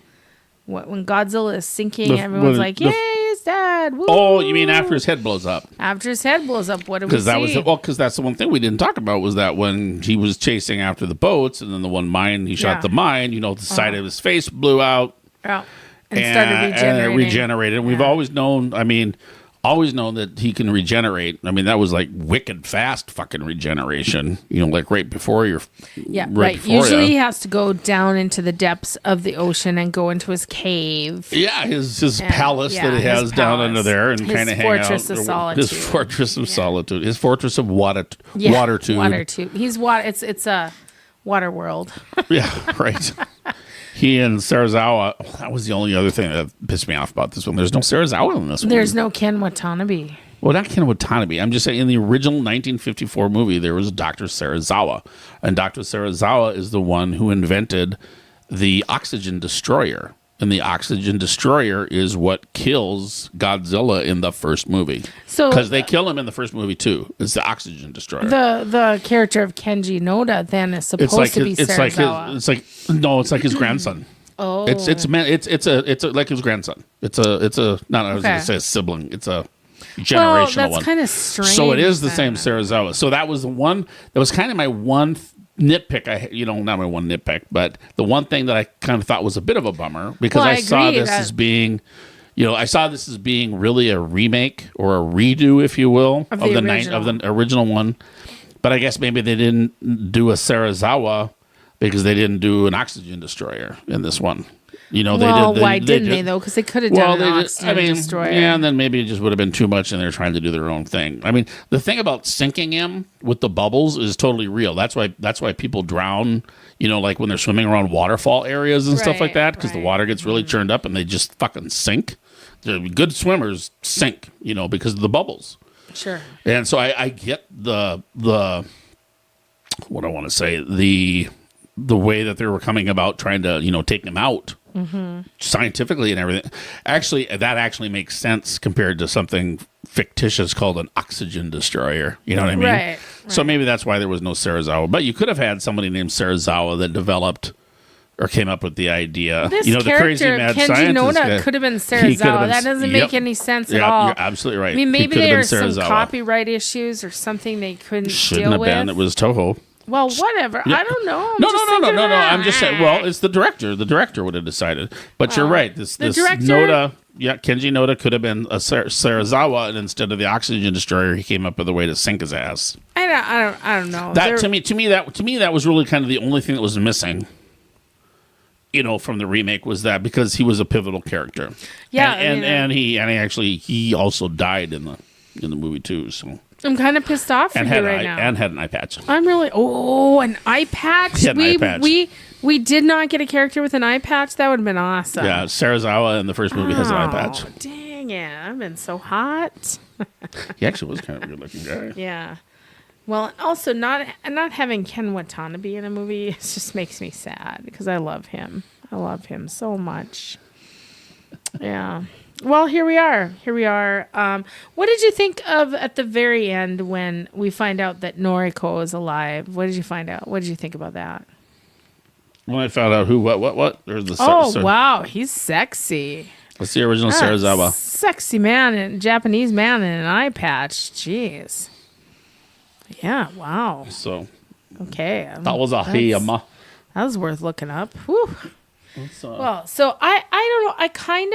When Godzilla is sinking, everyone's like, "Yay, he's dead!" Woo! Oh, you mean after his head blows up? After his head blows up, what do we see? Because that's the one thing we didn't talk about was that when he was chasing after the boats, and then the one mine he shot the mine, the side of his face blew out. Oh, and started regenerating. And it regenerated. We've always known that he can regenerate. I mean, that was like wicked fast fucking regeneration. Like right before you're. Yeah, right. Usually he has to go down into the depths of the ocean and go into his cave. Yeah, his palace that he has down under there and kind of hang out. His fortress of solitude. His fortress of solitude. His fortress of water tube. Water tube. He's water. It's a water world. Yeah, right. He and Serizawa, that was the only other thing that pissed me off about this one. There's no Serizawa in this one. There's no Ken Watanabe. Well, not Ken Watanabe. I'm just saying in the original 1954 movie, there was Dr. Serizawa. And Dr. Serizawa is the one who invented the oxygen destroyer. And the oxygen destroyer is what kills Godzilla in the first movie. Because they kill him in the first movie, too. It's the oxygen destroyer. The character of Kenji Noda then is supposed to be Serizawa. It's like his grandson. Oh, it's like his grandson. It's a not I was going to say a sibling. It's a generational one. That's kind of strange. So it is the same Serizawa. So that was the one that was kind of my one nitpick. Not my one nitpick, but the one thing that I kind of thought was a bit of a bummer because I saw this as being. I saw this as being really a remake or a redo, if you will, of the original one. But I guess maybe they didn't do a Serizawa because they didn't do an oxygen destroyer in this one. Why didn't they though? Because they could have done an oxygen destroyer. Yeah, and then maybe it just would have been too much, and they're trying to do their own thing. I mean, the thing about sinking him with the bubbles is totally real. That's why people drown. Like when they're swimming around waterfall areas and stuff like that, because the water gets really churned up and they just fucking sink. The good swimmers sink, because of the bubbles. Sure. And so I get the what I want to say the way that they were coming about trying to take him out. Mm-hmm. Scientifically and everything. Actually, that actually makes sense compared to something fictitious called an oxygen destroyer. You know what I mean? Right. So maybe that's why there was no Serizawa. But you could have had somebody named Serizawa that developed or came up with the idea. This the crazy mad Kenji scientist Noda guy, could have been Serizawa. That doesn't make any sense at all. You're absolutely right. I mean, maybe there there's some copyright issues or something they couldn't Shouldn't deal with. have been. It was Toho. Well, whatever. Yeah. I don't know. No. I'm just saying. Well, it's the director. The director would have decided. But you're right. This director, Noda, Kenji Noda could have been a Serizawa, and instead of the oxygen destroyer, he came up with a way to sink his ass. I don't know. That to me that was really kind of the only thing that was missing. From the remake was that because he was a pivotal character. Yeah, and he also died in the movie too. So. I'm kind of pissed off for and you had right now. and had an eye patch. I'm really an eye patch. He had an eye patch. We did not get a character with an eye patch. That would have been awesome. Yeah, Sarazawa in the first movie has an eye patch. Dang it! I've been so hot. He actually was kind of a good-looking guy. Yeah. Well, also not having Ken Watanabe in a movie it just makes me sad because I love him. I love him so much. Yeah. Well, here we are. What did you think of at the very end when we find out that Noriko is alive? What did you find out? What did you think about that? When I found out who, what, there's the... Wow. He's sexy. That's the original Sarazawa. Sexy man, and Japanese man in an eye patch. Jeez. Yeah, wow. So... Okay. That was a him. That was worth looking up. Whew. Well, so I don't know. I kind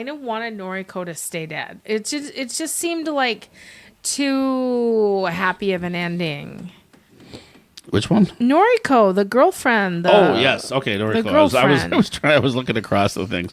of wanted Noriko to stay dead. It just seemed like too happy of an ending. Which one? Noriko, the girlfriend. Yes. Okay, Noriko. The girlfriend. I was looking across the things.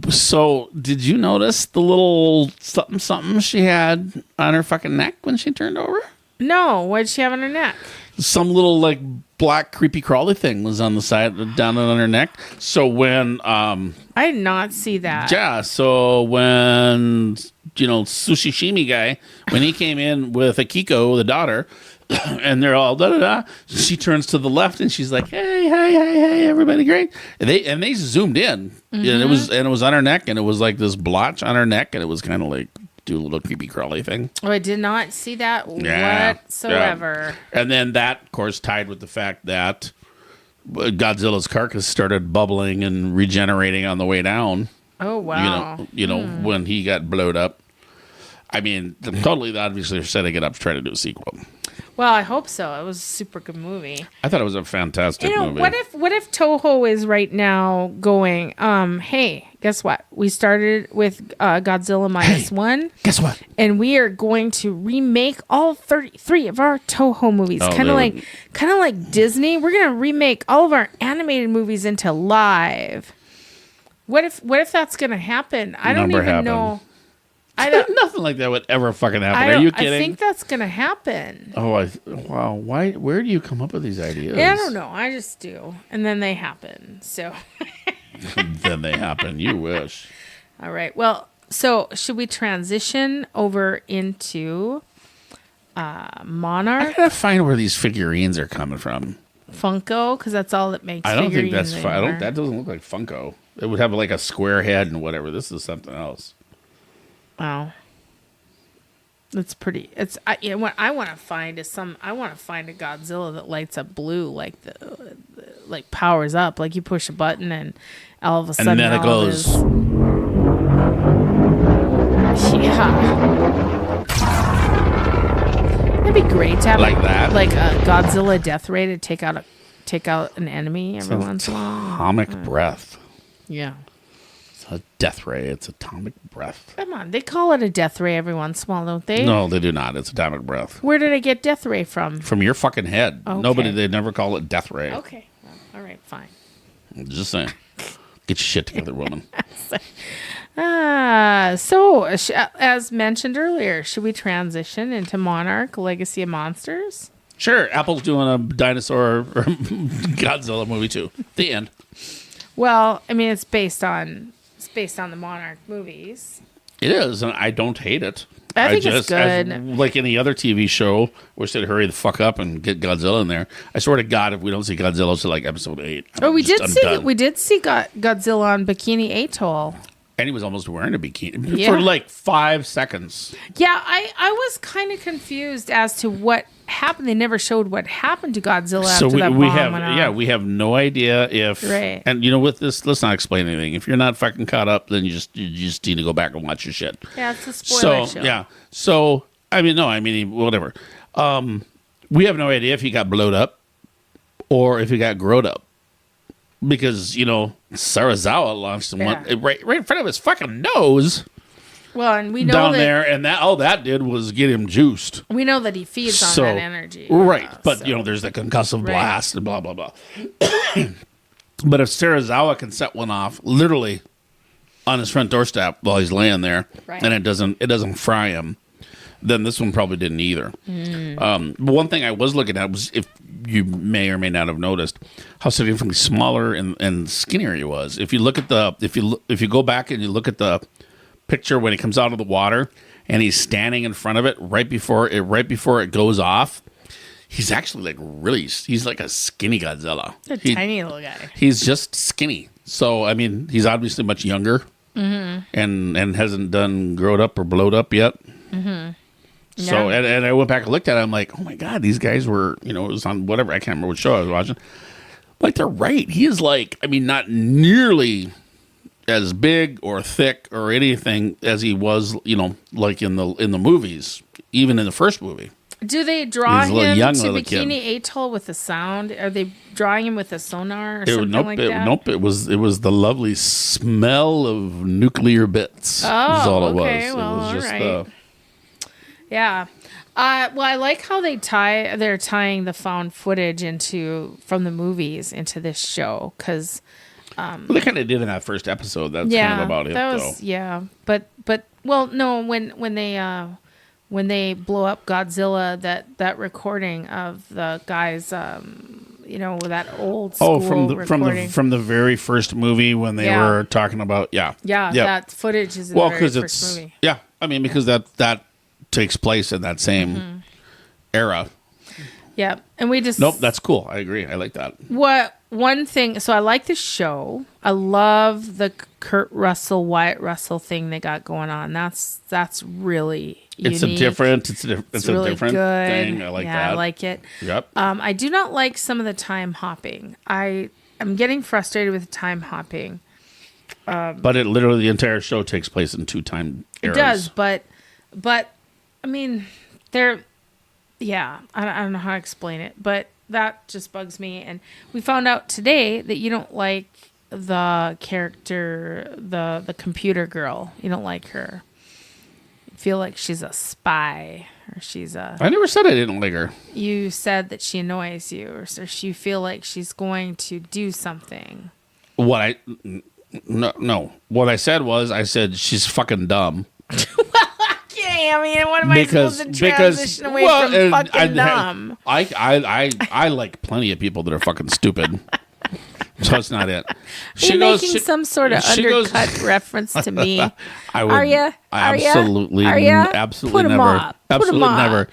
So, did you notice the little something she had on her fucking neck when she turned over? No, what did she have on her neck? Some little like black creepy crawly thing was on the side down on her neck. So when I did not see that. Yeah, so when Sushishimi guy, when he came in with Akiko, the daughter, and they're all da da da, she turns to the left and she's like, hey, everybody great. And they zoomed in. And it was on her neck, and it was like this blotch on her neck, and it was kind of like do a little creepy crawly thing. Oh, I did not see that whatsoever. Yeah. And then that, of course, tied with the fact that Godzilla's carcass started bubbling and regenerating on the way down. Oh, wow. When he got blowed up. I mean, totally, obviously, they're setting it up to try to do a sequel. Well, I hope so. It was a super good movie. I thought it was a fantastic movie. What if Toho is right now going, hey, guess what? We started with Godzilla Minus One. Guess what? And we are going to remake all 33 of our Toho movies. Kind of like Disney. We're going to remake all of our animated movies into live. What if that's going to happen? I don't even know. Nothing like that would ever fucking happen. Are you kidding? I think that's going to happen. Oh, wow. Why? Where do you come up with these ideas? Yeah, I don't know. I just do. And then they happen. So. Then they happen. You wish. All right. Well, so should we transition over into Monarch? I gotta find where these figurines are coming from. Funko, because that's all that makes. I don't think that's. Anymore. That doesn't look like Funko. It would have like a square head and whatever. This is something else. Wow. That's pretty. What I want to find is I want to find a Godzilla that lights up blue, like like powers up, like you push a button and all of a sudden, and then it goes. Yeah. That'd be great to have like that, like a Godzilla death ray to take out an enemy every once in a while. Atomic breath. Yeah. A death ray. It's atomic breath. Come on, they call it a death ray every once in a while, don't they? No, they do not. It's atomic breath. Where did I get death ray from? From your fucking head. Okay. They never call it death ray. Okay, well, all right, fine. Just saying. Get your shit together, woman. So as mentioned earlier, should we transition into Monarch: Legacy of Monsters? Sure. Apple's doing a dinosaur or Godzilla movie too. The end. Well, I mean, it's based on the Monarch movies. It is, and I don't hate it. I think it's good. Like any other TV show, wish they'd hurry the fuck up and get Godzilla in there. I swear to God, if we don't see Godzilla till like episode 8, we did see Godzilla on Bikini Atoll. And he was almost wearing a bikini Yeah. for like 5 seconds. Yeah, I was kind of confused as to what happened. They never showed what happened to Godzilla after that bomb went off. We have no idea if. Right. And with this, let's not explain anything. If you're not fucking caught up, then you just need to go back and watch your shit. Yeah, it's a spoiler show. Yeah. So whatever. We have no idea if he got blowed up or if he got growed up. Because, Sarazawa launched him right in front of his fucking nose. Well, and we know down there, and all that did was get him juiced. We know that he feeds on that energy. Right. But, there's the concussive blast and blah, blah, blah. But if Sarazawa can set one off literally on his front doorstep while he's laying there, and it doesn't fry him, then this one probably didn't either. But one thing I was looking at was, if you may or may not have noticed, how significantly smaller and skinnier he was. If you look at if you go back and you look at the picture when he comes out of the water and he's standing in front of it right before it goes off, he's actually he's like a skinny Godzilla. A tiny little guy. He's just skinny. So I mean, he's obviously much younger, and hasn't done growed up or blowed up yet. So and I went back and looked at it. I'm like, oh my god, these guys were, it was on whatever, I can't remember what show I was watching. Like, they're right. He is not nearly as big or thick or anything as he was, like in the movies, even in the first movie. Do they draw He's a him young to little Bikini Atoll with the sound? Are they drawing him with a sonar or something like that? Nope. It was the lovely smell of nuclear bits. Oh, is all it okay. was. Well, It was just all right. Yeah. Well, I like how they're tying the found footage from the movies into this show, because well, they kind of did in that first episode. That's kind of about it, though. Yeah, but well, no, when they blow up Godzilla, that recording of the guys, with that old school recording. from the very first movie when they were talking about that footage is in the very first movie. Yeah, I mean, because that takes place in that same era. Yeah, and we just... Nope, that's cool. I agree. I like that. One thing... So I like the show. I love the Kurt Russell, Wyatt Russell thing they got going on. That's really unique. It's a different really different good thing. I like that. I like it. Yep. I do not like some of the time hopping. I'm getting frustrated with time hopping. But it literally, the entire show takes place in 2 time eras. It does, but I mean, I don't know how to explain it, but that just bugs me. And we found out today that you don't like the character, the computer girl. You don't like her. You feel like she's a spy, or she's a... I never said I didn't like her. You said that she annoys you, or you feel like she's going to do something. No. What I said she's fucking dumb. Okay, I mean, what am I supposed to transition away from fucking dumb? I like plenty of people that are fucking stupid. So it's not it. Are you making some sort of undercut reference to me? Are you? Absolutely Put 'em never. up. Absolutely never.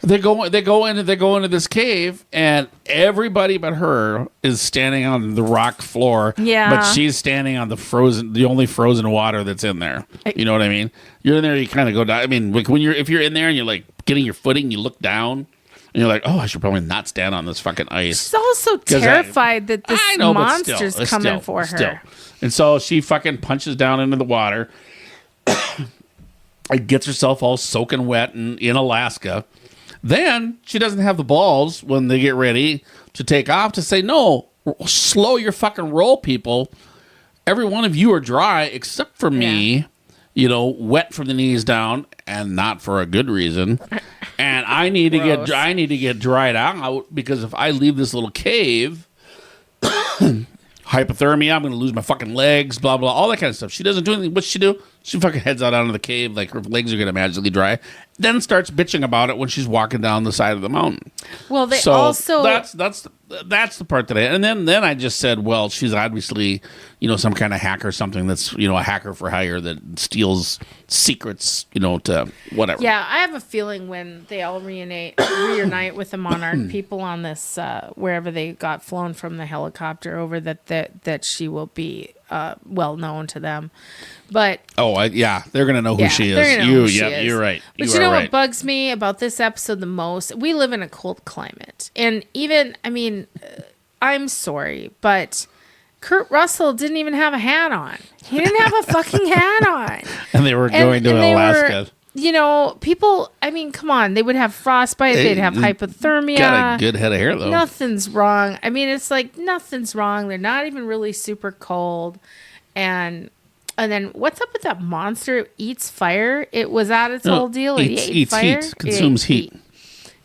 They go into this cave, and everybody but her is standing on the rock floor. Yeah. But she's standing on the only frozen water that's in there. You know what I mean? You're in there, you kind of go down. I mean, like if you're in there and you're like getting your footing, you look down, and you're like, oh, I should probably not stand on this fucking ice. She's also terrified that this monster's coming for her. And so she fucking punches down into the water. and gets herself all soaking wet in Alaska. Then she doesn't have the balls when they get ready to take off to say, no, slow your fucking roll, people. Every one of you are dry except for me, wet from the knees down, and not for a good reason. And I need to get dried out, because if I leave this little cave, hypothermia, I'm going to lose my fucking legs, blah, blah, all that kind of stuff. She doesn't do anything. What's she do? She fucking heads out onto the cave, like her legs are going to magically dry. Then starts bitching about it when she's walking down the side of the mountain. Well, that's the part that and then I just said, well, she's obviously, some kind of hacker, something that's, a hacker for hire that steals secrets, to whatever. Yeah, I have a feeling when they all reunite with the Monarch people on this, wherever they got flown from the helicopter over, that she will be well known to them. But they're gonna know who she is. You're right. But you know what bugs me about this episode the most? We live in a cold climate, and I'm sorry, but Kurt Russell didn't even have a hat on. He didn't have a fucking hat on. And they were going to Alaska. People, come on. They would have frostbite. They'd have hypothermia. Got a good head of hair, though. Nothing's wrong. It's like nothing's wrong. They're not even really super cold. And then what's up with that monster? It eats fire. It was at its whole deal. It ate fire. Heat. Consumes heat.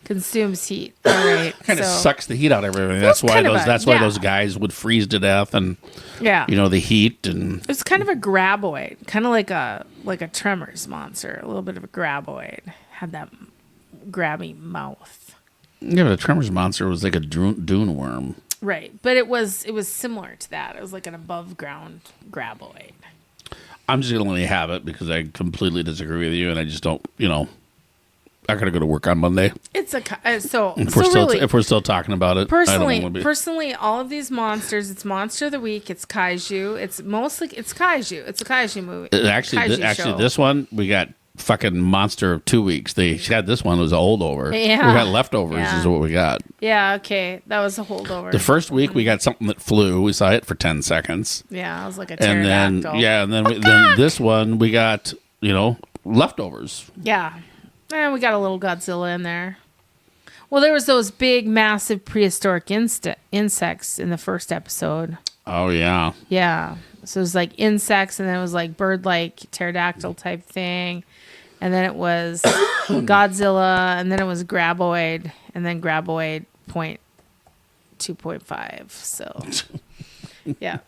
Consumes heat. All right. Kind of sucks the heat out of everything. That's why those guys would freeze to death, and the heat, and it's kind of a graboid, kind of like a Tremors monster, a little bit of a graboid. had that grabby mouth. Yeah, but the Tremors monster was like a dune worm. Right, but it was similar to that. It was like an above ground graboid. I'm just going to only have it because I completely disagree with you, and I just don't, I got to go to work on Monday. It's a so If we're still talking about it, I don't want to be. Personally, all of these monsters, it's Monster of the Week, it's Kaiju, it's Kaiju. It's a Kaiju movie. Actually, this one we got fucking Monster of 2 weeks. They had this one was a holdover. Yeah. We got leftovers is what we got. Yeah, okay, that was a holdover. The first week we got something that flew. We saw it for 10 seconds. Yeah, it was like a and pterodactyl. then this one we got leftovers. Yeah. And we got a little Godzilla in there. Well, there was those big, massive prehistoric insects in the first episode. Oh, yeah. Yeah. So it was like insects, and then it was like bird-like pterodactyl type thing. And then it was Godzilla, and then it was Graboid, and then Graboid 2.5. So, yeah.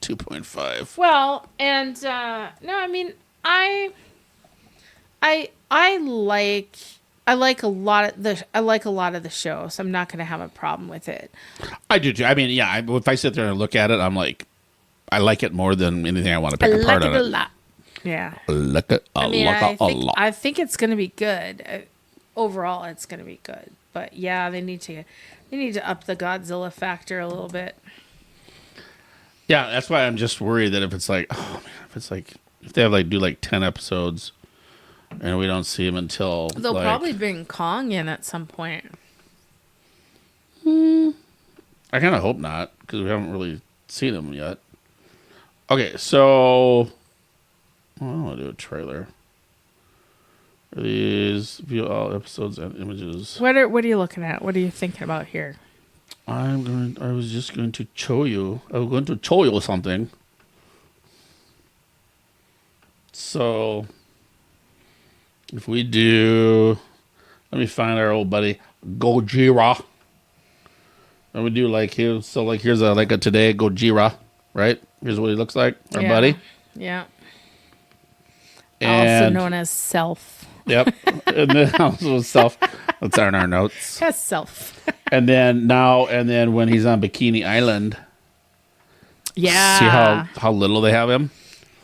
2.5. Well, and no, I mean, I like a lot of the show, so I'm not going to have a problem with it. I do too. I mean, yeah. If I sit there and look at it, I'm like, I like it more than anything I want to pick apart of it. I like it a lot. Yeah. I like it a lot. I think it's going to be good. Overall, it's going to be good. But yeah, they need to up the Godzilla factor a little bit. Yeah, that's why I'm just worried that if they have do 10 episodes. And we don't see him until they'll probably bring Kong in at some point. I kind of hope not, because we haven't really seen him yet. Okay, so I want to do a trailer. Are these view all episodes and images? What are you looking at? What are you thinking about here? I was just going to show you. I was going to show you something. So. If we do, let me find our old buddy Gojira. And we do here's a today Gojira, right? Here's what he looks like, our buddy. Yeah. And, also known as Self. Yep. And then also Self. That's in our notes. That's Self. and then when he's on Bikini Island. Yeah. See how little they have him?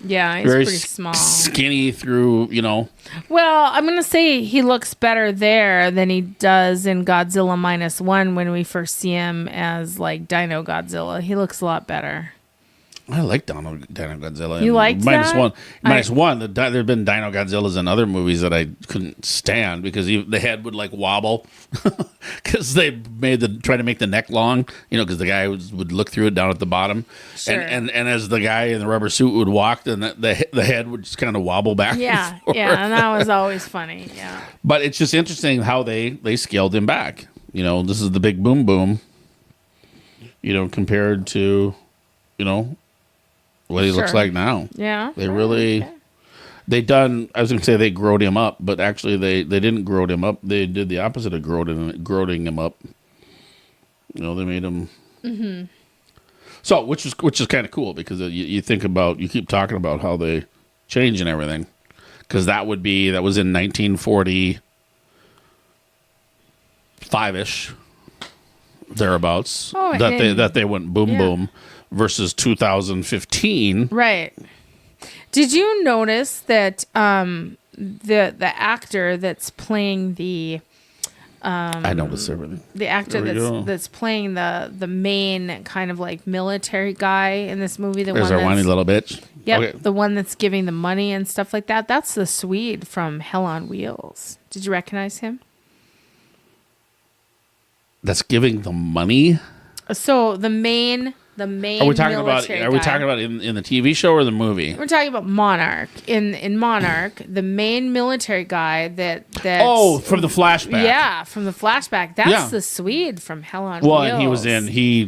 Yeah, he's very pretty small. Skinny through, Well, I'm going to say he looks better there than he does in Godzilla Minus One when we first see him as Dino Godzilla. He looks a lot better. I like Dino Godzilla. You liked Minus that? Minus One. There have been Dino Godzillas in other movies that I couldn't stand because the head would wobble because they try to make the neck long. Because the guy would look through it down at the bottom, sure. and as the guy in the rubber suit would walk, then the head would just kind of wobble back. Yeah, and forth. yeah, and that was always funny. Yeah, but it's just interesting how they scaled him back. This is the big boom boom. Compared to, what he looks like now. Yeah. They really, I was going to say they growed him up, but actually they didn't grow him up. They did the opposite of growing him up. They made him. Mm-hmm. So, which is kind of cool because you keep talking about how they change and everything. Because that was in 1945-ish, thereabouts, that they went boom boom. Versus 2015. Right. Did you notice that the actor that's playing the I noticed everything. The actor that's playing the main kind of military guy in this movie, There's our whiny little bitch. Yep, Okay. the one that's giving the money and stuff like that. That's the Swede from Hell on Wheels. Did you recognize him? That's giving the money? So the main Are we talking about in the TV show or the movie? We're talking about Monarch. In Monarch, the main military guy that's from the flashback. Yeah, from the flashback. That's the Swede from Hell on Wheels. Wheels. And he's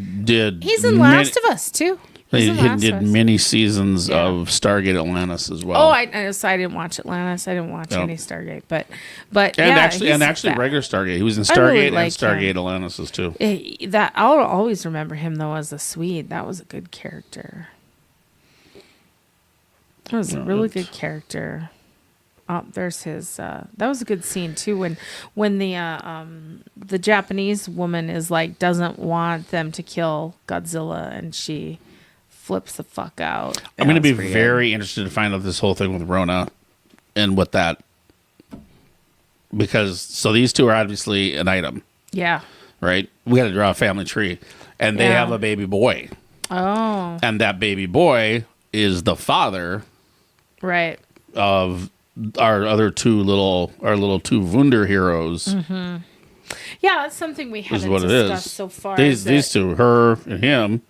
in Last of Us too. He did many seasons of Stargate Atlantis as well. Oh, I didn't watch Atlantis. I didn't watch any Stargate, but actually regular Stargate. He was in Stargate and Stargate Atlantis too. That I'll always remember him though as a Swede. That was a good character. That was a really good character. there's his. That was a good scene too. When the Japanese woman is like doesn't want them to kill Godzilla, and she flips the fuck out. I'm going to be very interested to find out this whole thing with Rona and what that, because so these two are obviously an item. Yeah. Right. We got to draw a family tree, and they have a baby boy. Oh. And that baby boy is the father, right, of our little two Wunder heroes. Mm-hmm. Yeah, that's something we haven't what discussed it is. so far. These two, her and him.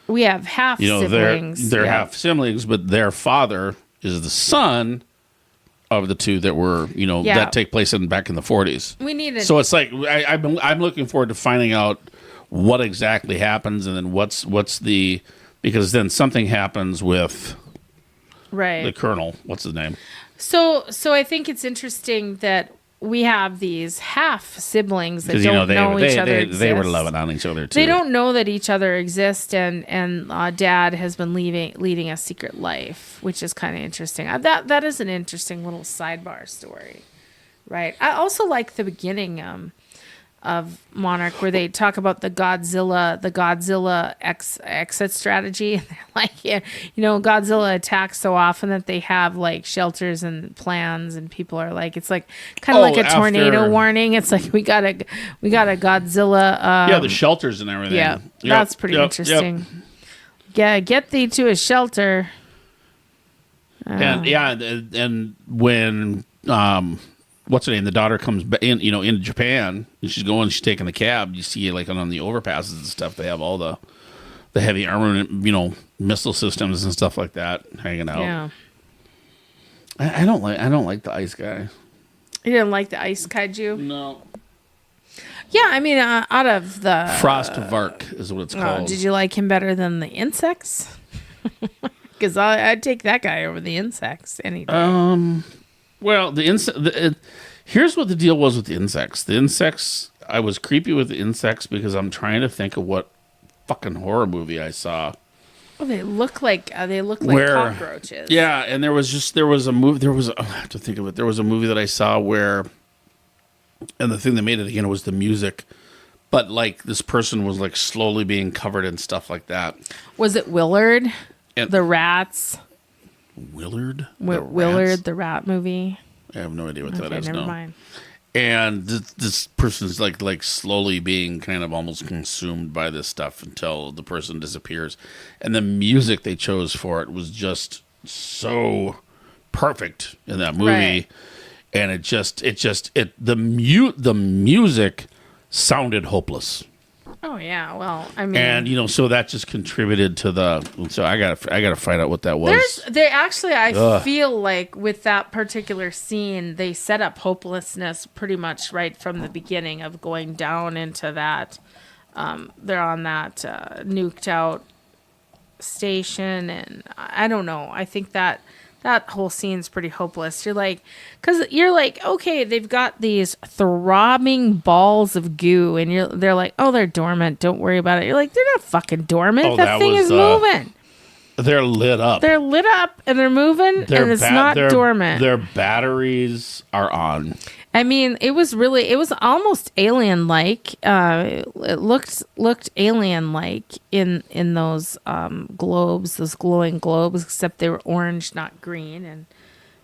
We have half siblings. They're half siblings, but their father is the son of the two that were, that take place back in the 40s. We need it. So it's like I'm looking forward to finding out what exactly happens, and then what's the, because then something happens with the colonel. What's his name? So I think it's interesting that we have these half siblings that don't know each other exist. They were loving on each other too. They don't know that each other exist, and Dad has been leading a secret life, which is kind of interesting. That is an interesting little sidebar story, right? I also like the beginning of Monarch, where they talk about the Godzilla exit strategy. And they're like, Godzilla attacks so often that they have like shelters and plans, and people are like, it's like kind of like a tornado warning. It's like we got a Godzilla. The shelters and everything. Yeah, that's pretty interesting. Yep. Yeah, get thee to a shelter. And when what's her name? The daughter comes in, into Japan, and she's taking the cab. You see, like on the overpasses and stuff, they have all the heavy armament, missile systems and stuff like that hanging out. Yeah. I don't like the ice guy. You didn't like the ice kaiju? No. Yeah, I mean, out of the Frostvark is what it's called. Did you like him better than the insects? Because I'd take that guy over the insects any day. Well, here's what the deal was with the insects. The insects, I was creepy with the insects because I'm trying to think of what fucking horror movie I saw. Oh, they look like cockroaches. Yeah, and I have to think of it. There was a movie that I saw where, and the thing that made it again was the music, but like this person was like slowly being covered in stuff like that. Was it Willard? The rats. Willard? Willard, the rat movie. I have no idea what that is. Never mind. And this person's like slowly being kind of almost consumed by this stuff until the person disappears. And the music they chose for it was just so perfect in that movie. Right. And the music sounded hopeless. Oh yeah, well, I mean, and so that just contributed to so I gotta find out what that was. I feel like with that particular scene, they set up hopelessness pretty much right from the beginning of going down into that. They're on that nuked out station, and I don't know. I think that whole scene's pretty hopeless. You're like, okay, they've got these throbbing balls of goo, and they're like, oh, they're dormant. Don't worry about it. You're like, they're not fucking dormant. That thing is moving. They're lit up. They're lit up, and they're moving, and it's not dormant. Their batteries are on. I mean, it was almost alien-like. It looked alien-like in those globes, those glowing globes, except they were orange, not green, and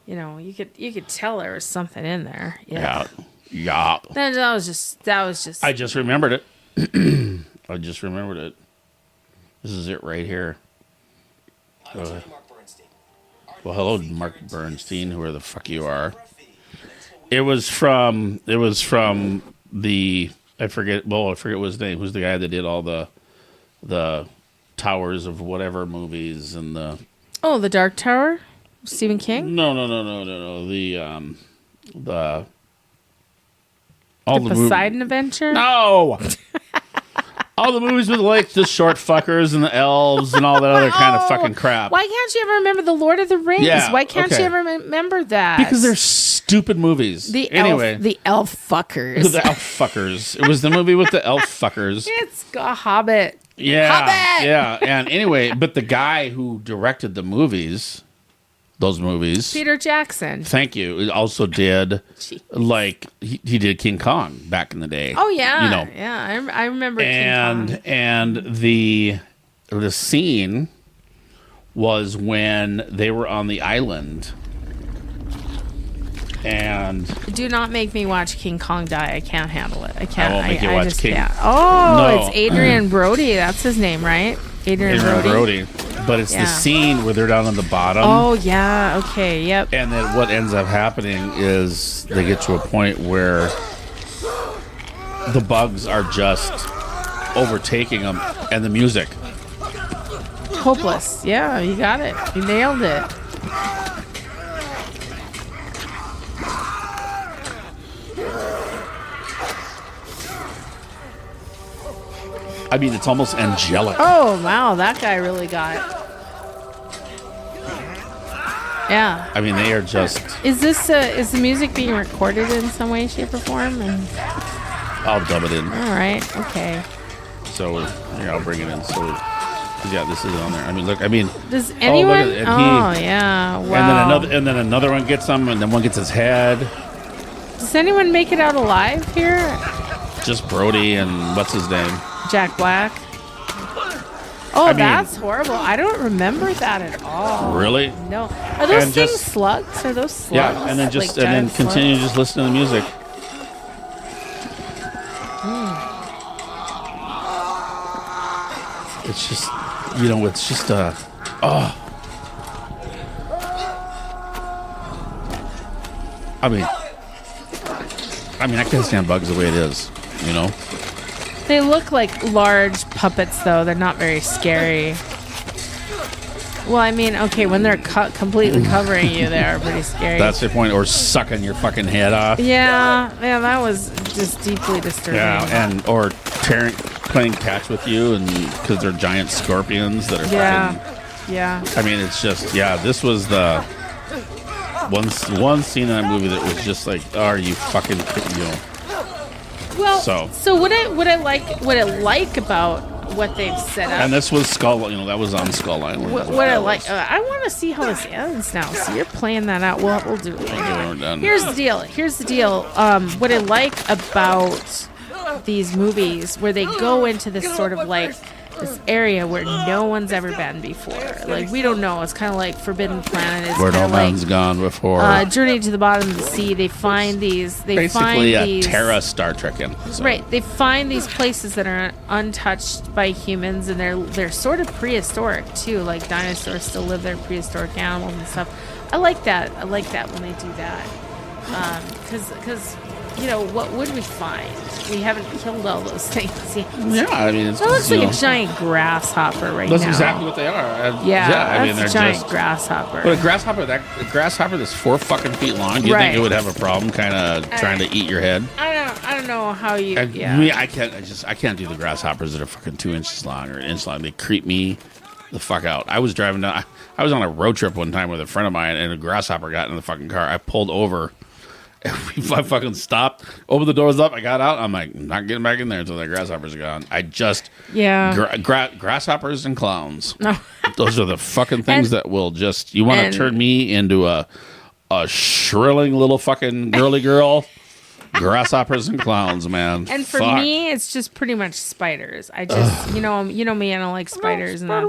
you could tell there was something in there. Yeah. That was just. I just remembered it. This is it right here. Well, hello, Mark Bernstein, whoever the fuck you are. It was from the I forget what his name. Who's the guy that did all the Towers of whatever movies and the The Dark Tower, Stephen King? No. The Poseidon Adventure? No. All the movies with like the short fuckers and the elves and all that other kind of fucking crap. Why can't you ever remember the Lord of the Rings? Yeah, Why can't you ever remember that? Because they're stupid movies. The elf fuckers. The elf fuckers. It was the movie with the elf fuckers. It's a Hobbit. Yeah. Hobbit! Yeah. And anyway, but the guy who directed the movies those movies. Peter Jackson. Thank you. He also did, Jeez. like, he did King Kong back in the day. Oh yeah, You know. yeah. I remember King Kong. And the scene was when they were on the island. And Do not make me watch King Kong die. I can't handle it. I can't. I won't make you watch just King. Can't. Oh, No. it's Adrian Brody. That's his name, right? Adrian Brody. But it's Yeah. the scene where they're down on the bottom. Oh yeah. Okay. Yep. And then what ends up happening is they get to a point where the bugs are just overtaking them, and the music. Hopeless. Yeah, you got it. You nailed it. I mean, it's almost angelic. Oh wow, that guy really got it. Yeah. I mean, they are just. Is the music being recorded in some way, shape, or form? And, I'll dub it in. all right. Okay. So here, I'll bring it in. So yeah, this is on there. I mean, look. I mean, Does anyone? at it. Oh yeah. Wow. And then another one gets them, and then one gets his head. Does anyone make it out alive here? Just Brody and what's his name? Jack Black. Oh, I mean- that's horrible. I don't remember that at all. Really? No. Are those And things just- slugs? Are those slugs? Yeah, and then just Like and then giant continue to slugs? just listen to the music. It's just, it's just I mean, I can't stand bugs the way it is, you know. They look like large puppets, though. They're not very scary. Well, I mean, okay, when they're completely covering you, they are pretty scary. That's the point, or sucking your fucking head off. Yeah, that was just deeply disturbing. Yeah, or playing catch with you, and because they're giant scorpions that are fucking. Yeah. I mean, it's just this was the one scene in that movie that was just like, oh, are you fucking kidding me? Well, So- so what I like about what they've set up. And this was that was on Skull Island. What I like, I want to see how this ends now. So you're playing that out. We'll do it later. Okay, we're done. Here's the deal. What I like about these movies, where they go into this sort of like this area where no one's ever been before. Like, we don't know. It's kind of like Forbidden Planet. It's Where no kinda like, man's gone before. Journey to the Bottom of the Sea. They find these. Basically, a Terra Star Trek in. So. Right, they find these places that are untouched by humans, and they're sort of prehistoric too. Like dinosaurs still live there, prehistoric animals and stuff. I like that. I like that when they do that, because what would we find? We haven't killed all those things yet. Yeah, I mean, That looks like a giant grasshopper right That's now. exactly what they are. Yeah, I mean, that's they're a giant just. grasshopper. But a grasshopper that's 4 fucking feet long. Do you think it would have a problem, kind of trying to eat your head? I don't know how you. I can't do the grasshoppers that are fucking 2 inches long or an inch long. They creep me the fuck out. I was driving down. I was on a road trip one time with a friend of mine, and a grasshopper got in the fucking car. I pulled over. I fucking stopped, opened the doors up. I got out. I'm like, not getting back in there until the grasshoppers are gone. I just grasshoppers and clowns. No. Those are the fucking things that will just. You want to turn me into a shrilling little fucking girly girl. Grasshoppers and clowns, man. And for me, it's just pretty much spiders. I just, you know me, I don't like spiders, and that's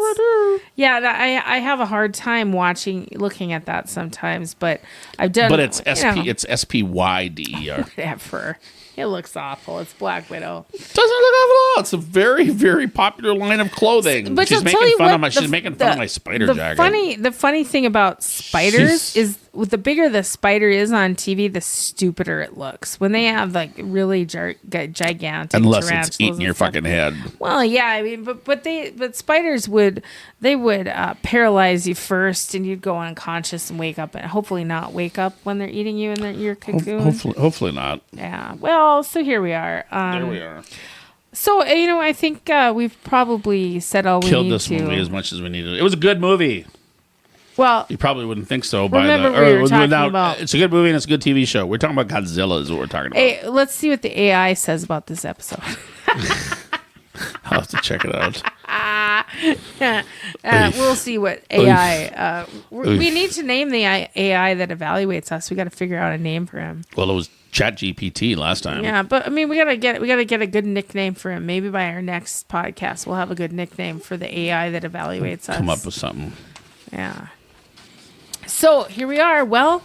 I have a hard time looking at that sometimes. But I've done. But it's it's SPYDER. Whatever. It looks awful. It's Black Widow. Doesn't look awful at all. It's a very, very popular line of clothing. But she's making fun of my spider jacket. The funny thing about spiders is, with the bigger the spider is on TV, the stupider it looks. When they have like really gigantic, unless it's eating your fucking head. Well, yeah, I mean, but spiders would paralyze you first, and you'd go unconscious and wake up, and hopefully not wake up when they're eating you in your cocoon. Hopefully not. Yeah. Well, so here we are. There we are. So I think we've probably said all we need to. Killed this movie as much as we needed. It was a good movie. Well, you probably wouldn't think so. About. It's a good movie and it's a good TV show. We're talking about Godzilla is what we're talking about. Hey, let's see what the AI says about this episode. I'll have to check it out. We'll see what AI. We need to name the AI that evaluates us. We got to figure out a name for him. Well, it was ChatGPT last time. Yeah, but I mean, we gotta get a good nickname for him. Maybe by our next podcast, we'll have a good nickname for the AI that evaluates us. Come up with something. Yeah. So here we are. Well,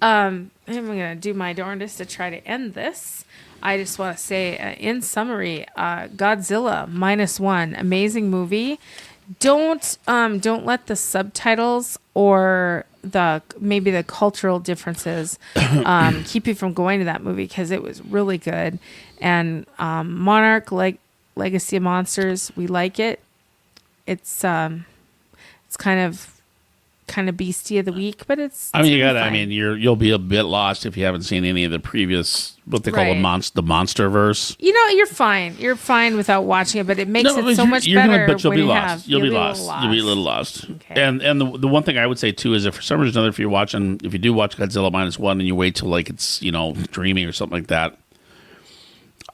I'm gonna do my darndest to try to end this. I just want to say, in summary, Godzilla -1, amazing movie. Don't let the subtitles or maybe the cultural differences keep you from going to that movie, because it was really good. And Monarch, like Legacy of Monsters, we like it. It's kind of beastie of the week, but it's. I mean, you'll be a bit lost if you haven't seen any of the previous, what they call the Monsterverse. You know, you're fine. You're fine without watching it, but it makes it so much better. But you'll when be you lost. have. You'll be lost. You'll be a little lost. Okay. And the one thing I would say too is, if for some reason or other, if you do watch Godzilla -1 and you wait till like it's dreamy or something like that,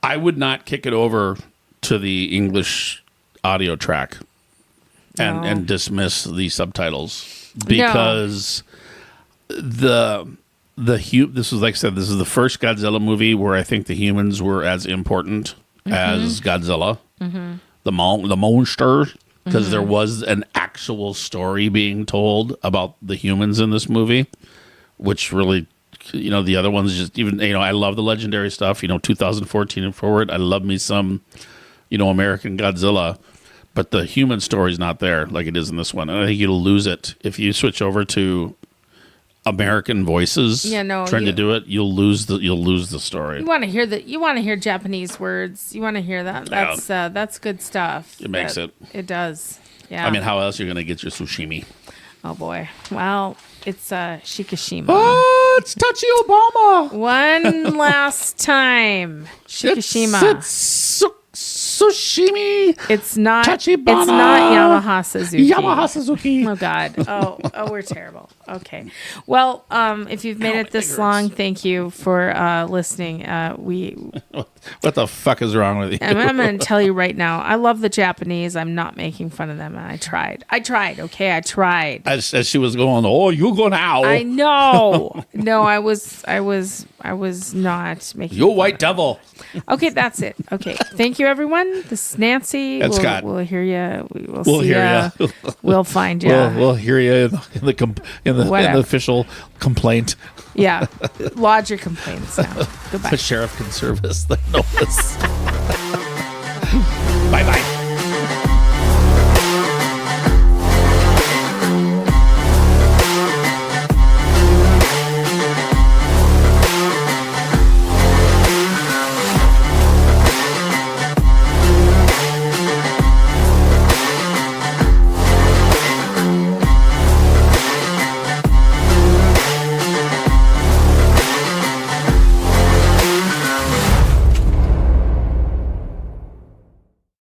I would not kick it over to the English audio track and dismiss the subtitles. Because this was, like I said, this is the first Godzilla movie where I think the humans were as important as Godzilla, the monster, because there was an actual story being told about the humans in this movie, which really, the other ones just I love the legendary stuff, 2014 and forward. I love me some, American Godzilla. But the human story's not there like it is in this one. And I think you'll lose it if you switch over to American voices trying to do it. You'll lose the story. You want to hear Japanese words. You want to hear that. That's good stuff. It makes it. It does. Yeah. I mean, how else are you going to get your sushimi? Oh boy. Well, it's Shikishima. Oh, it's Touchy Obama. One last time. Shikishima. It's sushimi. It's not Tachibana. It's not Yamaha Suzuki. Oh God. Oh, we're terrible. Okay. Well, if you've made it this long, thank you for listening. What the fuck is wrong with you? I'm going to tell you right now. I love the Japanese. I'm not making fun of them. And I tried. Okay, I tried. As she was going, oh, you go now. I know. No, I was not making. You white devil. Okay, that's it. Okay, thank you, everyone. This is Nancy. And Scott. We'll hear you. We'll hear you. We'll find you. We'll hear you in the official complaint. Yeah, lodge your complaints now. Goodbye. The sheriff can service the notice. Bye bye.